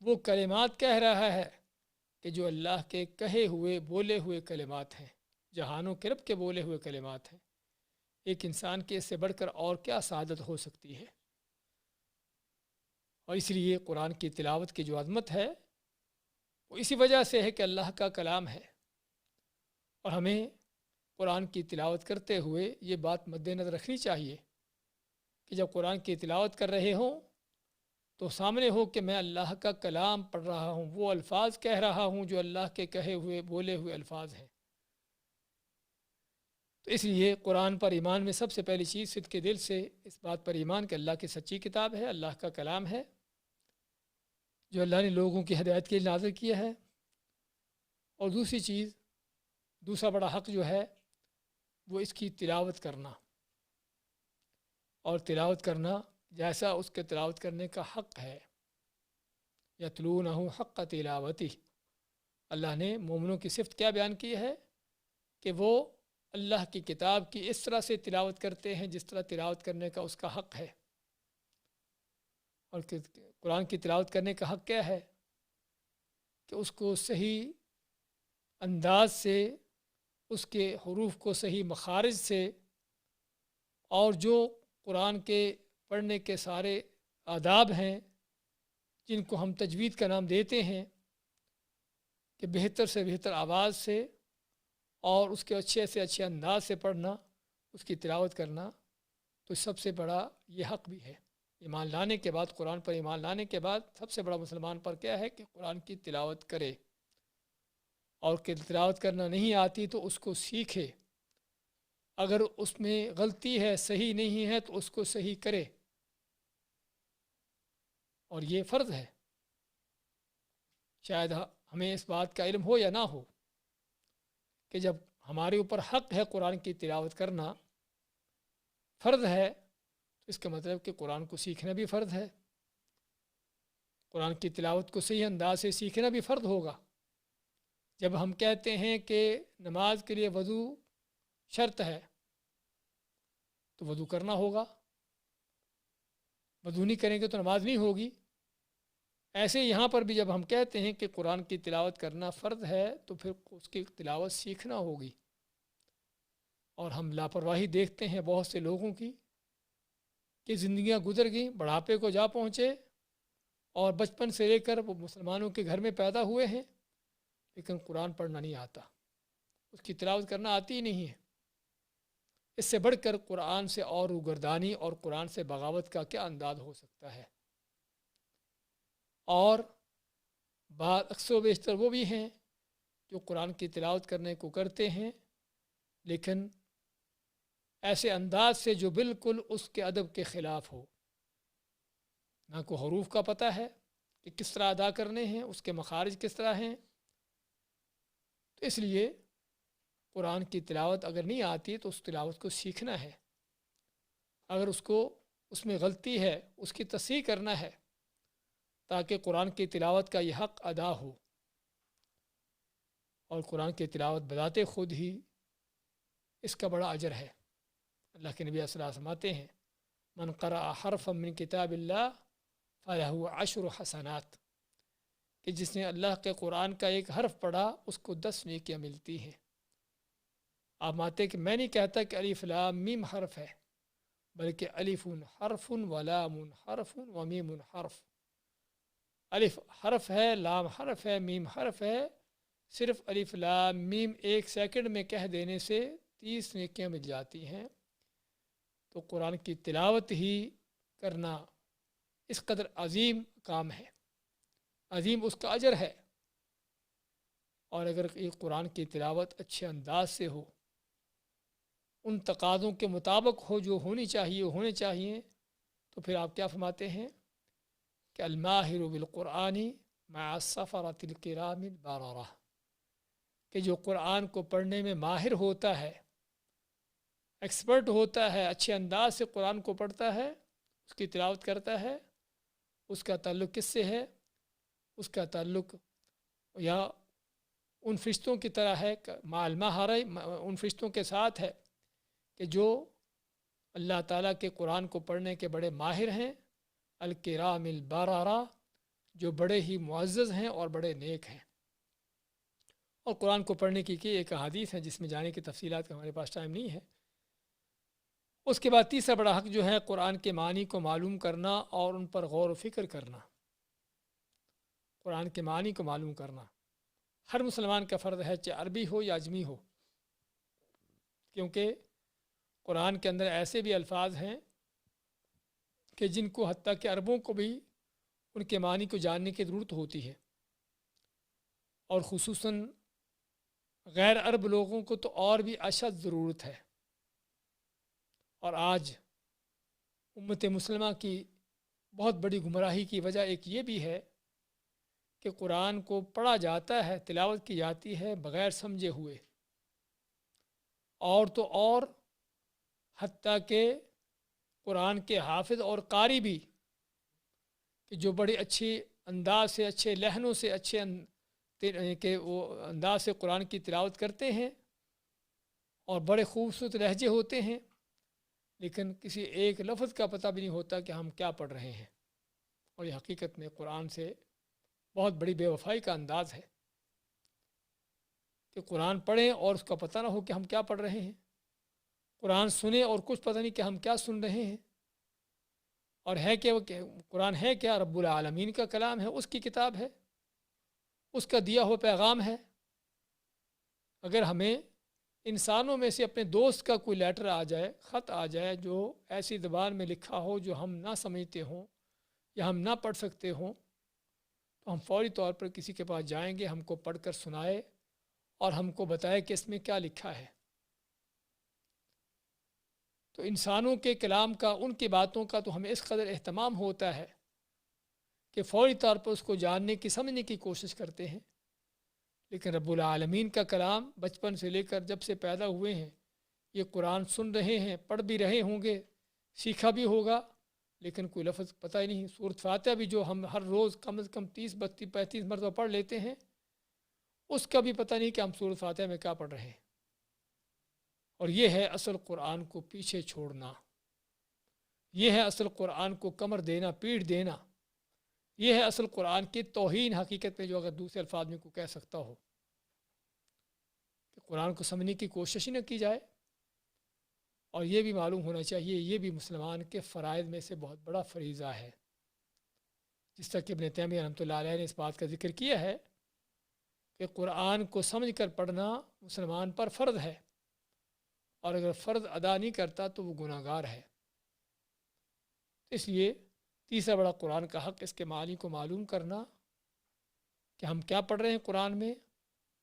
وہ کلمات کہہ رہا ہے کہ جو اللہ کے کہے ہوئے بولے ہوئے کلمات ہیں، جہانوں کے رب کے بولے ہوئے کلمات ہیں۔ ایک انسان کے اس سے بڑھ کر اور کیا سعادت ہو سکتی ہے؟ اور اس لیے قرآن کی تلاوت کی جو عظمت ہے وہ اسی وجہ سے ہے کہ اللہ کا کلام ہے، اور ہمیں قرآن کی تلاوت کرتے ہوئے یہ بات مد نظر رکھنی چاہیے کہ جب قرآن کی تلاوت کر رہے ہوں تو سامنے ہو کہ میں اللہ کا کلام پڑھ رہا ہوں، وہ الفاظ کہہ رہا ہوں جو اللہ کے کہے ہوئے بولے ہوئے الفاظ ہیں۔ تو اس لیے قرآن پر ایمان میں سب سے پہلی چیز صدق کے دل سے اس بات پر ایمان کہ اللہ کی سچی کتاب ہے، اللہ کا کلام ہے جو اللہ نے لوگوں کی ہدایت کے لیے نازل کیا ہے۔ اور دوسری چیز، دوسرا بڑا حق جو ہے وہ اس کی تلاوت کرنا، اور تلاوت کرنا جیسا اس کے تلاوت کرنے کا حق ہے، یتلونہ حق تلاوتہ۔ اللہ نے مومنوں کی صفت کیا بیان کی ہے کہ وہ اللہ کی کتاب کی اس طرح سے تلاوت کرتے ہیں جس طرح تلاوت کرنے کا اس کا حق ہے۔ اور قرآن کی تلاوت کرنے کا حق کیا ہے کہ اس کو صحیح انداز سے، اس کے حروف کو صحیح مخارج سے، اور جو قرآن کے پڑھنے کے سارے آداب ہیں جن کو ہم تجوید کا نام دیتے ہیں کہ بہتر سے بہتر آواز سے اور اس کے اچھے سے اچھے انداز سے پڑھنا، اس کی تلاوت کرنا، تو سب سے بڑا یہ حق بھی ہے۔ ایمان لانے کے بعد، قرآن پر ایمان لانے کے بعد سب سے بڑا مسلمان پر کیا ہے کہ قرآن کی تلاوت کرے، اور کہ تلاوت کرنا نہیں آتی تو اس کو سیکھے، اگر اس میں غلطی ہے، صحیح نہیں ہے تو اس کو صحیح کرے، اور یہ فرض ہے۔ شاید ہمیں اس بات کا علم ہو یا نہ ہو کہ جب ہمارے اوپر حق ہے قرآن کی تلاوت کرنا، فرض ہے، تو اس کا مطلب کہ قرآن کو سیکھنا بھی فرض ہے، قرآن کی تلاوت کو صحیح انداز سے سیکھنا بھی فرض ہوگا۔ جب ہم کہتے ہیں کہ نماز کے لیے وضو شرط ہے تو وضو کرنا ہوگا، وضو نہیں کریں گے تو نماز نہیں ہوگی۔ ایسے یہاں پر بھی جب ہم کہتے ہیں کہ قرآن کی تلاوت کرنا فرض ہے تو پھر اس کی تلاوت سیکھنا ہوگی۔ اور ہم لاپرواہی دیکھتے ہیں بہت سے لوگوں کی کہ زندگیاں گزر گئیں، بڑھاپے کو جا پہنچے اور بچپن سے لے کر وہ مسلمانوں کے گھر میں پیدا ہوئے ہیں، لیکن قرآن پڑھنا نہیں آتا، اس کی تلاوت کرنا آتی ہی نہیں ہے۔ اس سے بڑھ کر قرآن سے اور روگردانی اور قرآن سے بغاوت کا کیا انداز ہو سکتا ہے؟ اور بعض اکثر و بیشتر وہ بھی ہیں جو قرآن کی تلاوت کرنے کو کرتے ہیں لیکن ایسے انداز سے جو بالکل اس کے ادب کے خلاف ہو، نہ کو حروف کا پتہ ہے کہ کس طرح ادا کرنے ہیں، اس کے مخارج کس طرح ہیں۔ تو اس لیے قرآن کی تلاوت اگر نہیں آتی تو اس تلاوت کو سیکھنا ہے، اگر اس میں غلطی ہے اس کی تصحیح کرنا ہے تاکہ قرآن کی تلاوت کا یہ حق ادا ہو۔ اور قرآن کی تلاوت بذات خود ہی اس کا بڑا اجر ہے۔ اللہ کے نبی صلی اللہ علیہ وسلم فرماتے ہیں من قرأ حرفا من کتاب اللہ فلہ عشر حسنات، کہ جس نے اللہ کے قرآن کا ایک حرف پڑھا اس کو 10 نیکیاں ملتی ہیں۔ آپ مانتے کہ میں نہیں کہتا کہ الف لام میم حرف ہے، بلکہ الف حرف و لام حرف و میم حرف۔ الف حرف ہے، لام حرف ہے، میم حرف ہے۔ صرف الف لام میم 1 سیکنڈ میں کہہ دینے سے 30 نیکیاں مل جاتی ہیں۔ تو قرآن کی تلاوت ہی کرنا اس قدر عظیم کام ہے، عظیم اس کا اجر ہے۔ اور اگر یہ قرآن کی تلاوت اچھے انداز سے ہو، ان تقاضوں کے مطابق ہو جو ہونے چاہیے تو پھر آپ کیا فرماتے ہیں کہ الماہر بالقرآن مع السفرۃ الکرام البررہ، کہ جو قرآن کو پڑھنے میں ماہر ہوتا ہے، ایکسپرٹ ہوتا ہے، اچھے انداز سے قرآن کو پڑھتا ہے، اس کی تلاوت کرتا ہے، اس کا تعلق کس سے ہے؟ اس کا تعلق یا ان فرشتوں کی طرح ہے، مع الماہر ان فرشتوں کے ساتھ ہے کہ جو اللہ تعالیٰ کے قرآن کو پڑھنے کے بڑے ماہر ہیں، الکرام البررہ، جو بڑے ہی معزز ہیں اور بڑے نیک ہیں۔ اور قرآن کو پڑھنے کی ایک حدیث ہے جس میں جانے کی تفصیلات کا ہمارے پاس ٹائم نہیں ہے۔ اس کے بعد تیسرا بڑا حق جو ہے قرآن کے معنی کو معلوم کرنا اور ان پر غور و فکر کرنا۔ قرآن کے معنی کو معلوم کرنا ہر مسلمان کا فرض ہے، چاہے عربی ہو یا اجمی ہو، کیونکہ قرآن کے اندر ایسے بھی الفاظ ہیں کہ جن کو حتیٰ کہ عربوں کو بھی ان کے معنی کو جاننے کی ضرورت ہوتی ہے، اور خصوصاً غیر عرب لوگوں کو تو اور بھی اشد ضرورت ہے۔ اور آج امت مسلمہ کی بہت بڑی گمراہی کی وجہ ایک یہ بھی ہے کہ قرآن کو پڑھا جاتا ہے، تلاوت کی جاتی ہے بغیر سمجھے ہوئے، اور تو اور حتیٰ کہ قرآن کے حافظ اور قاری بھی کہ جو بڑے اچھے انداز سے، اچھے لہنوں سے، کہ وہ انداز سے قرآن کی تلاوت کرتے ہیں اور بڑے خوبصورت لہجے ہوتے ہیں، لیکن کسی ایک لفظ کا پتہ بھی نہیں ہوتا کہ ہم کیا پڑھ رہے ہیں۔ اور یہ حقیقت میں قرآن سے بہت بڑی بے وفائی کا انداز ہے کہ قرآن پڑھیں اور اس کا پتہ نہ ہو کہ ہم کیا پڑھ رہے ہیں، قرآن سنیں اور کچھ پتہ نہیں کہ ہم کیا سن رہے ہیں۔ اور ہے کہ قرآن ہے کیا؟ رب العالمین کا کلام ہے، اس کی کتاب ہے، اس کا دیا ہوا پیغام ہے۔ اگر ہمیں انسانوں میں سے اپنے دوست کا کوئی لیٹر آ جائے، خط آ جائے جو ایسی زبان میں لکھا ہو جو ہم نہ سمجھتے ہوں یا ہم نہ پڑھ سکتے ہوں، تو ہم فوری طور پر کسی کے پاس جائیں گے، ہم کو پڑھ کر سنائے اور ہم کو بتائے کہ اس میں کیا لکھا ہے۔ تو انسانوں کے کلام کا، ان کی باتوں کا تو ہمیں اس قدر اہتمام ہوتا ہے کہ فوری طور پر اس کو جاننے کی، سمجھنے کی کوشش کرتے ہیں۔ لیکن رب العالمین کا کلام بچپن سے لے کر جب سے پیدا ہوئے ہیں یہ قرآن سن رہے ہیں، پڑھ بھی رہے ہوں گے، سیکھا بھی ہوگا، لیکن کوئی لفظ پتہ ہی نہیں۔ سورۃ فاتحہ بھی جو ہم ہر روز کم از کم 30 32 35 مرتبہ پڑھ لیتے ہیں، اس کا بھی پتہ نہیں کہ ہم سورۃ فاتحہ میں کیا پڑھ رہے ہیں۔ اور یہ ہے اصل قرآن کو پیچھے چھوڑنا، یہ ہے اصل قرآن کو کمر دینا، پیٹھ دینا، یہ ہے اصل قرآن کی توہین حقیقت میں، جو اگر دوسرے الفاظ میں کو کہہ سکتا ہو کہ قرآن کو سمجھنے کی کوشش ہی نہ کی جائے۔ اور یہ بھی معلوم ہونا چاہیے، یہ بھی مسلمان کے فرائض میں سے بہت بڑا فریضہ ہے، جس طرح کہ ابن تیمیہ رحمۃ اللہ علیہ نے اس بات کا ذکر کیا ہے کہ قرآن کو سمجھ کر پڑھنا مسلمان پر فرض ہے، اور اگر فرض ادا نہیں کرتا تو وہ گناہ گار ہے۔ اس لیے تیسرا بڑا قرآن کا حق اس کے معنی کو معلوم کرنا کہ ہم کیا پڑھ رہے ہیں قرآن میں،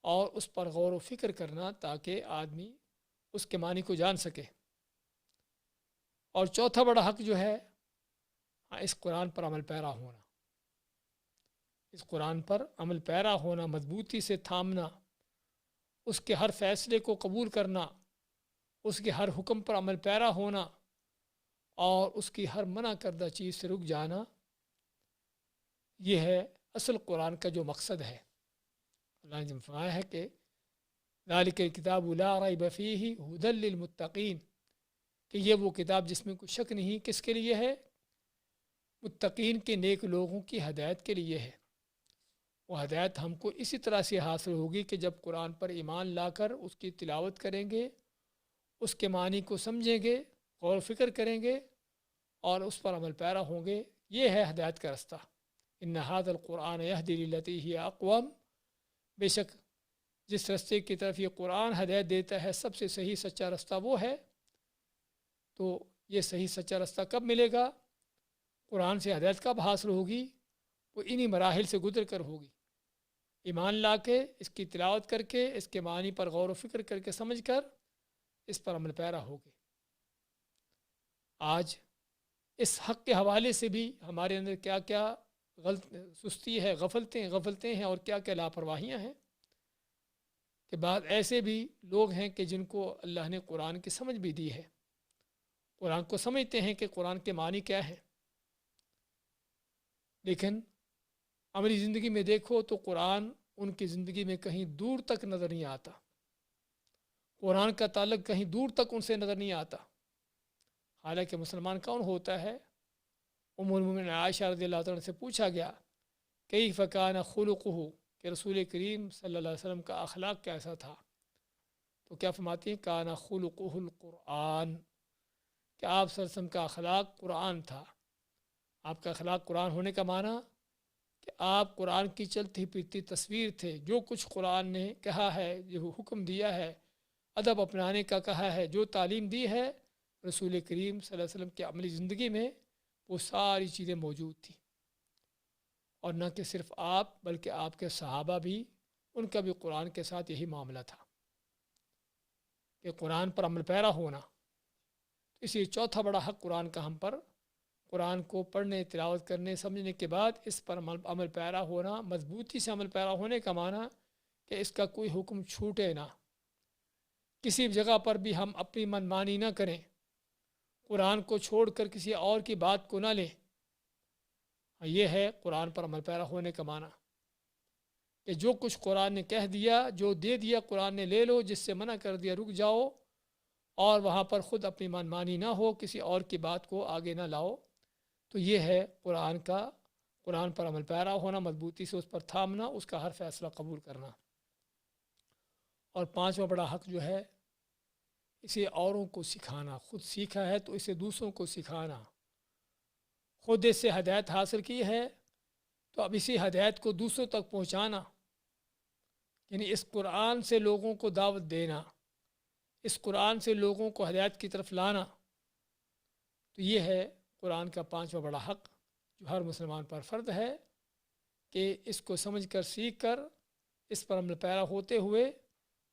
اور اس پر غور و فکر کرنا تاکہ آدمی اس کے معنی کو جان سکے۔ اور چوتھا بڑا حق جو ہے اس قرآن پر عمل پیرا ہونا، اس قرآن پر عمل پیرا ہونا، مضبوطی سے تھامنا، اس کے ہر فیصلے کو قبول کرنا، اس کے ہر حکم پر عمل پیرا ہونا، اور اس کی ہر منع کردہ چیز سے رک جانا، یہ ہے اصل قرآن کا جو مقصد ہے۔ اللہ نے فرمایا ہے کہ ذالک الکتاب لا ریب فیہ ھدی للمتقین، کہ یہ وہ کتاب جس میں کوئی شک نہیں، کس کے لیے ہے؟ متقین کے، نیک لوگوں کی ہدایت کے لیے ہے۔ وہ ہدایت ہم کو اسی طرح سے حاصل ہوگی کہ جب قرآن پر ایمان لا کر اس کی تلاوت کریں گے، اس کے معنی کو سمجھیں گے، غور و فکر کریں گے، اور اس پر عمل پیرا ہوں گے۔ یہ ہے ہدایت کا رستہ۔ ان ھذا القرآن یہدی للتی ہی اقوم، بے شک جس رستے کی طرف یہ قرآن ہدایت دیتا ہے، سب سے صحیح سچا رستہ وہ ہے۔ تو یہ صحیح سچا رستہ کب ملے گا؟ قرآن سے ہدایت کب حاصل ہوگی؟ وہ انہی مراحل سے گزر کر ہوگی، ایمان لا کے، اس کی تلاوت کر کے، اس کے معنی پر غور و فکر کر کے، سمجھ کر اس پر عمل پیرا ہوگی۔ آج اس حق کے حوالے سے بھی ہمارے اندر کیا کیا سستی ہے، غفلتیں ہیں، اور کیا کیا لاپرواہیاں ہیں، کہ بعض ایسے بھی لوگ ہیں کہ جن کو اللہ نے قرآن کی سمجھ بھی دی ہے، قرآن کو سمجھتے ہیں کہ قرآن کے معنی کیا ہے، لیکن عملی زندگی میں دیکھو تو قرآن ان کی زندگی میں کہیں دور تک نظر نہیں آتا، قرآن کا تعلق کہیں دور تک ان سے نظر نہیں آتا۔ حالانکہ مسلمان کون ہوتا ہے؟ ام المومنین عائشہ رضی اللہ عنہ سے پوچھا گیا کیف کان خلقہ، کہ رسول کریم صلی اللہ علیہ وسلم کا اخلاق کیسا تھا؟ تو کیا فرماتی ہیں؟ کان خلقہ القرآن، کہ آپ صلی اللہ علیہ وسلم کا اخلاق قرآن تھا۔ آپ کا اخلاق قرآن ہونے کا معنی کہ آپ قرآن کی چلتی پھرتی تصویر تھے، جو کچھ قرآن نے کہا ہے، جو حکم دیا ہے، ادب اپنانے کا کہا ہے، جو تعلیم دی ہے، رسول کریم صلی اللہ علیہ وسلم کی عملی زندگی میں وہ ساری چیزیں موجود تھیں۔ اور نہ کہ صرف آپ، بلکہ آپ کے صحابہ بھی، ان کا بھی قرآن کے ساتھ یہی معاملہ تھا کہ قرآن پر عمل پیرا ہونا۔ اسی چوتھا بڑا حق قرآن کا ہم پر، قرآن کو پڑھنے، تلاوت کرنے، سمجھنے کے بعد اس پر عمل پیرا ہونا، مضبوطی سے عمل پیرا ہونے کا معنی کہ اس کا کوئی حکم چھوٹے نہ، کسی جگہ پر بھی ہم اپنی من مانی نہ کریں، قرآن کو چھوڑ کر کسی اور کی بات کو نہ لیں۔ یہ ہے قرآن پر عمل پیرا ہونے کا معنی، کہ جو کچھ قرآن نے کہہ دیا، جو دے دیا قرآن نے لے لو، جس سے منع کر دیا رک جاؤ، اور وہاں پر خود اپنی من مانی نہ ہو، کسی اور کی بات کو آگے نہ لاؤ۔ تو یہ ہے قرآن پر عمل پیرا ہونا، مضبوطی سے اس پر تھامنا، اس کا ہر فیصلہ قبول کرنا۔ اور پانچواں بڑا حق جو ہے، اسے اوروں کو سکھانا، خود سیکھا ہے تو اسے دوسروں کو سکھانا، خود اس سے ہدایت حاصل کی ہے تو اب اسی ہدایت کو دوسروں تک پہنچانا، یعنی اس قرآن سے لوگوں کو دعوت دینا، اس قرآن سے لوگوں کو ہدایت کی طرف لانا۔ تو یہ ہے قرآن کا پانچواں بڑا حق، جو ہر مسلمان پر فرض ہے کہ اس کو سمجھ کر، سیکھ کر، اس پر عمل پیرا ہوتے ہوئے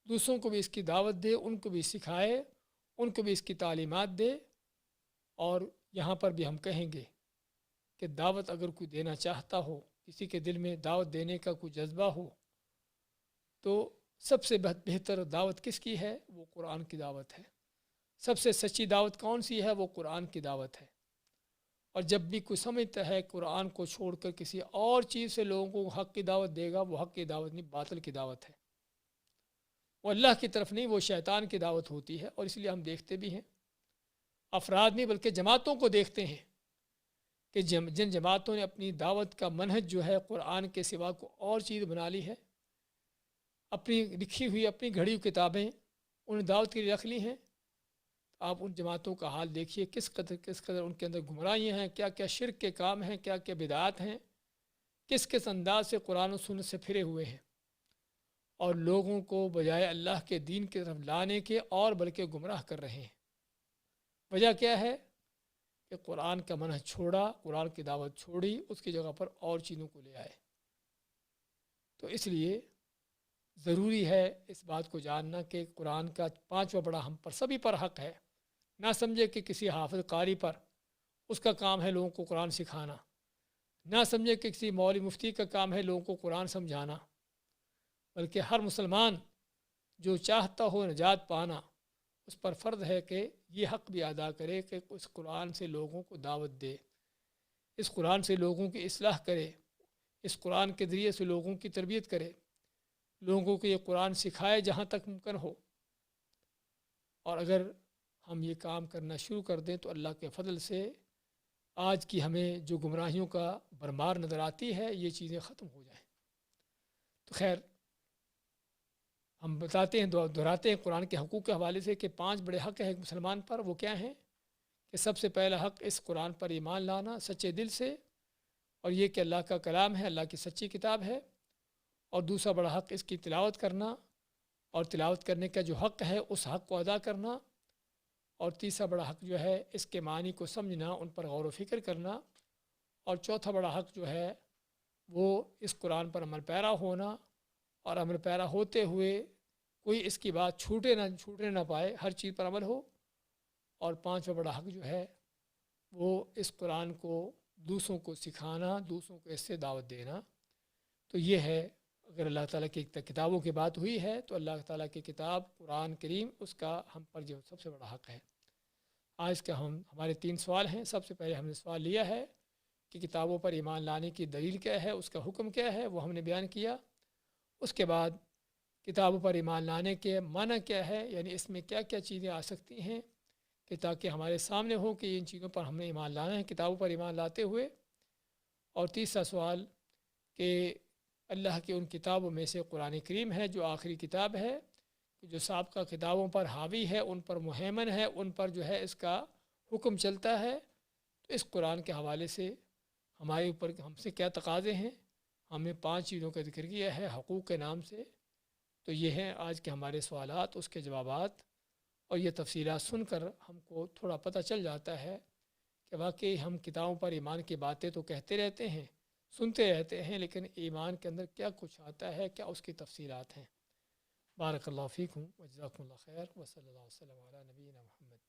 دوسروں کو بھی اس کی دعوت دے، ان کو بھی سکھائے، ان کو بھی اس کی تعلیمات دے۔ اور یہاں پر بھی ہم کہیں گے کہ دعوت اگر کوئی دینا چاہتا ہو، کسی کے دل میں دعوت دینے کا کوئی جذبہ ہو، تو سب سے بہتر دعوت کس کی ہے؟ وہ قرآن کی دعوت ہے۔ سب سے سچی دعوت کون سی ہے؟ وہ قرآن کی دعوت ہے۔ اور جب بھی کوئی سمجھتا ہے قرآن کو چھوڑ کر کسی اور چیز سے لوگوں کو حق کی دعوت دے گا، وہ حق کی دعوت نہیں، باطل کی دعوت ہے۔ وہ اللہ کی طرف نہیں، وہ شیطان کی دعوت ہوتی ہے۔ اور اس لیے ہم دیکھتے بھی ہیں، افراد نہیں بلکہ جماعتوں کو دیکھتے ہیں کہ جن جماعتوں نے اپنی دعوت کا منہج جو ہے قرآن کے سوا کو اور چیز بنا لی ہے، اپنی لکھی ہوئی اپنی گھڑی ہوئی کتابیں ان دعوت کے لیے رکھ لی ہیں، آپ ان جماعتوں کا حال دیکھیے کس قدر ان کے اندر گمراہیاں ہیں، کیا کیا شرک کے کام ہیں، کیا کیا بدعات ہیں، کس انداز سے قرآن و سنت سے پھرے ہوئے ہیں، اور لوگوں کو بجائے اللہ کے دین کی طرف لانے کے اور بلکہ گمراہ کر رہے ہیں۔ وجہ کیا ہے کہ قرآن کا منہج چھوڑا، قرآن کی دعوت چھوڑی، اس کی جگہ پر اور چیزوں کو لے آئے۔ تو اس لیے ضروری ہے اس بات کو جاننا کہ قرآن کا پانچواں بڑا ہم پر سبھی پر حق ہے۔ نہ سمجھے کہ کسی حافظ قاری پر اس کا کام ہے لوگوں کو قرآن سکھانا، نہ سمجھے کہ کسی مولوی مفتی کا کام ہے لوگوں کو قرآن سمجھانا، بلکہ ہر مسلمان جو چاہتا ہو نجات پانا، اس پر فرض ہے کہ یہ حق بھی ادا کرے کہ اس قرآن سے لوگوں کو دعوت دے، اس قرآن سے لوگوں کی اصلاح کرے، اس قرآن کے ذریعے سے لوگوں کی تربیت کرے، لوگوں کو یہ قرآن سکھائے جہاں تک ممکن ہو۔ اور اگر ہم یہ کام کرنا شروع کر دیں تو اللہ کے فضل سے آج کی ہمیں جو گمراہیوں کا بھرمار نظر آتی ہے یہ چیزیں ختم ہو جائیں۔ تو خیر ہم بتاتے ہیں، دہراتے ہیں قرآن کے حقوق کے حوالے سے کہ 5 بڑے حق ہیں ایک مسلمان پر۔ وہ کیا ہیں کہ سب سے پہلا حق اس قرآن پر ایمان لانا سچے دل سے، اور یہ کہ اللہ کا کلام ہے، اللہ کی سچی کتاب ہے۔ اور دوسرا بڑا حق اس کی تلاوت کرنا، اور تلاوت کرنے کا جو حق ہے اس حق کو ادا کرنا۔ اور تیسرا بڑا حق جو ہے اس کے معنی کو سمجھنا، ان پر غور و فکر کرنا۔ اور چوتھا بڑا حق جو ہے وہ اس قرآن پر عمل پیرا ہونا، اور عمل پیرا ہوتے ہوئے کوئی اس کی بات چھوٹنے نہ پائے، ہر چیز پر عمل ہو۔ اور پانچواں بڑا حق جو ہے وہ اس قرآن کو دوسروں کو سکھانا، دوسروں کو اس سے دعوت دینا۔ تو یہ ہے، اگر اللہ تعالیٰ کی کتابوں کی بات ہوئی ہے تو اللہ تعالیٰ کی کتاب قرآن کریم اس کا ہم پر جو سب سے بڑا حق ہے۔ آج کا ہمارے 3 سوال ہیں۔ سب سے پہلے ہم نے سوال لیا ہے کہ کتابوں پر ایمان لانے کی دلیل کیا ہے، اس کا حکم کیا ہے، وہ ہم نے بیان کیا۔ اس کے بعد کتابوں پر ایمان لانے کے معنی کیا ہے، یعنی اس میں کیا کیا چیزیں آ سکتی ہیں کہ تاکہ ہمارے سامنے ہو کہ ان چیزوں پر ہم نے ایمان لانا ہے کتابوں پر ایمان لاتے ہوئے۔ اور تیسرا سوال کہ اللہ کی ان کتابوں میں سے قرآن کریم ہے جو آخری کتاب ہے، جو سابقہ کتابوں پر حاوی ہے، ان پر مہیمن ہے، ان پر جو ہے اس کا حکم چلتا ہے۔ تو اس قرآن کے حوالے سے ہمارے اوپر ہم سے کیا تقاضے ہیں، ہم نے 5 چیزوں کا ذکر کیا ہے حقوق کے نام سے۔ تو یہ ہیں آج کے ہمارے سوالات، اس کے جوابات، اور یہ تفصیلات سن کر ہم کو تھوڑا پتہ چل جاتا ہے کہ واقعی ہم کتابوں پر ایمان کی باتیں تو کہتے رہتے ہیں، سنتے رہتے ہیں، لیکن ایمان کے اندر کیا کچھ آتا ہے، کیا اس کی تفصیلات ہیں۔ بارک اللہ فیکم وجزاکم اللہ خیر وصلی اللہ وسلم علی نبینا محمد۔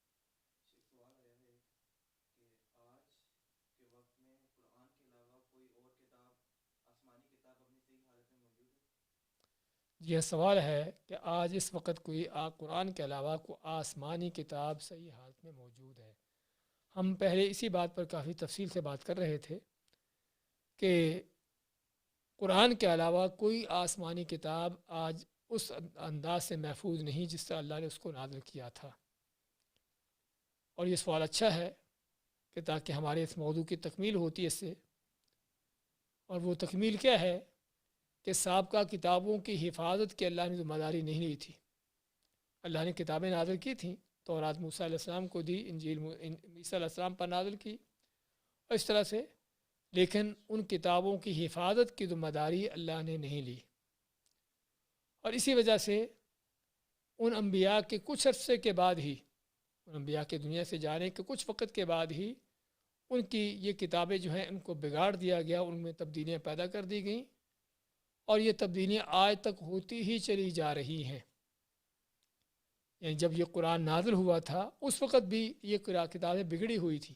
یہ سوال ہے کہ آج اس وقت کوئی قرآن کے علاوہ کوئی آسمانی کتاب صحیح حالت میں موجود ہے؟ ہم پہلے اسی بات پر کافی تفصیل سے بات کر رہے تھے کہ قرآن کے علاوہ کوئی آسمانی کتاب آج اس انداز سے محفوظ نہیں جس سے اللہ نے اس کو نازل کیا تھا۔ اور یہ سوال اچھا ہے کہ تاکہ ہمارے اس موضوع کی تکمیل ہوتی ہے اس سے، اور وہ تکمیل کیا ہے کہ سابقہ کتابوں کی حفاظت کی اللہ نے ذمہ داری نہیں لی تھی۔ اللہ نے کتابیں نازل کی تھیں، تورات موسیٰ علیہ السلام کو دی، انجیل عیسیٰ علیہ السلام پر نازل کی، اور اس طرح سے، لیکن ان کتابوں کی حفاظت کی ذمہ داری اللہ نے نہیں لی۔ اور اسی وجہ سے ان انبیاء کے کچھ عرصے کے بعد ہی، ان انبیاء کے دنیا سے جانے کے کچھ وقت کے بعد ہی ان کی یہ کتابیں جو ہیں ان کو بگاڑ دیا گیا، ان میں تبدیلیاں پیدا کر دی گئیں، اور یہ تبدیلیاں آج تک ہوتی ہی چلی جا رہی ہیں۔ یعنی جب یہ قرآن نازل ہوا تھا اس وقت بھی یہ کتابیں بگڑی ہوئی تھیں۔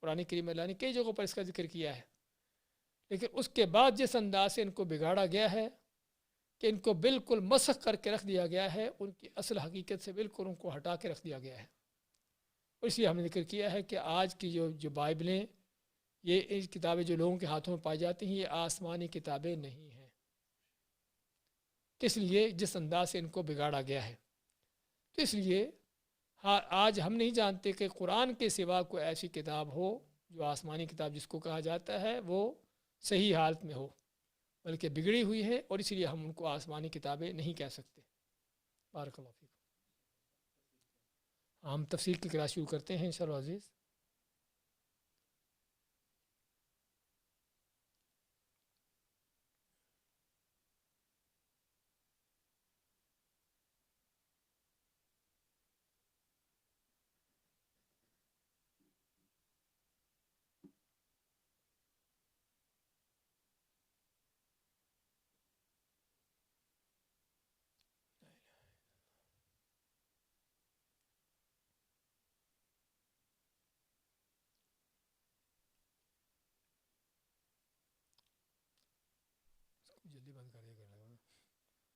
قرآن کریم اللہ نے کئی جگہوں پر اس کا ذکر کیا ہے، لیکن اس کے بعد جس انداز سے ان کو بگاڑا گیا ہے کہ ان کو بالکل مسخ کر کے رکھ دیا گیا ہے، ان کی اصل حقیقت سے بالکل ان کو ہٹا کے رکھ دیا گیا ہے۔ اور اس لیے ہم نے ذکر کیا ہے کہ آج کی جو بائبلیں، یہ کتابیں جو لوگوں کے ہاتھوں میں پائی جاتی ہیں، یہ آسمانی کتابیں نہیں ہیں۔ کس لیے جس انداز سے ان کو بگاڑا گیا ہے. تو اس لیے آج ہم نہیں جانتے کہ قرآن کے سوا کوئی ایسی کتاب ہو جو آسمانی کتاب جس کو کہا جاتا ہے وہ صحیح حالت میں ہو، بلکہ بگڑی ہوئی ہے، اور اس لیے ہم ان کو آسمانی کتابیں نہیں کہہ سکتے. بارک اللہ فیکم. ہم تفسیر کی کلاس شروع کرتے ہیں انشاءاللہ عزیز. جلدی بند کر دیا کرنا.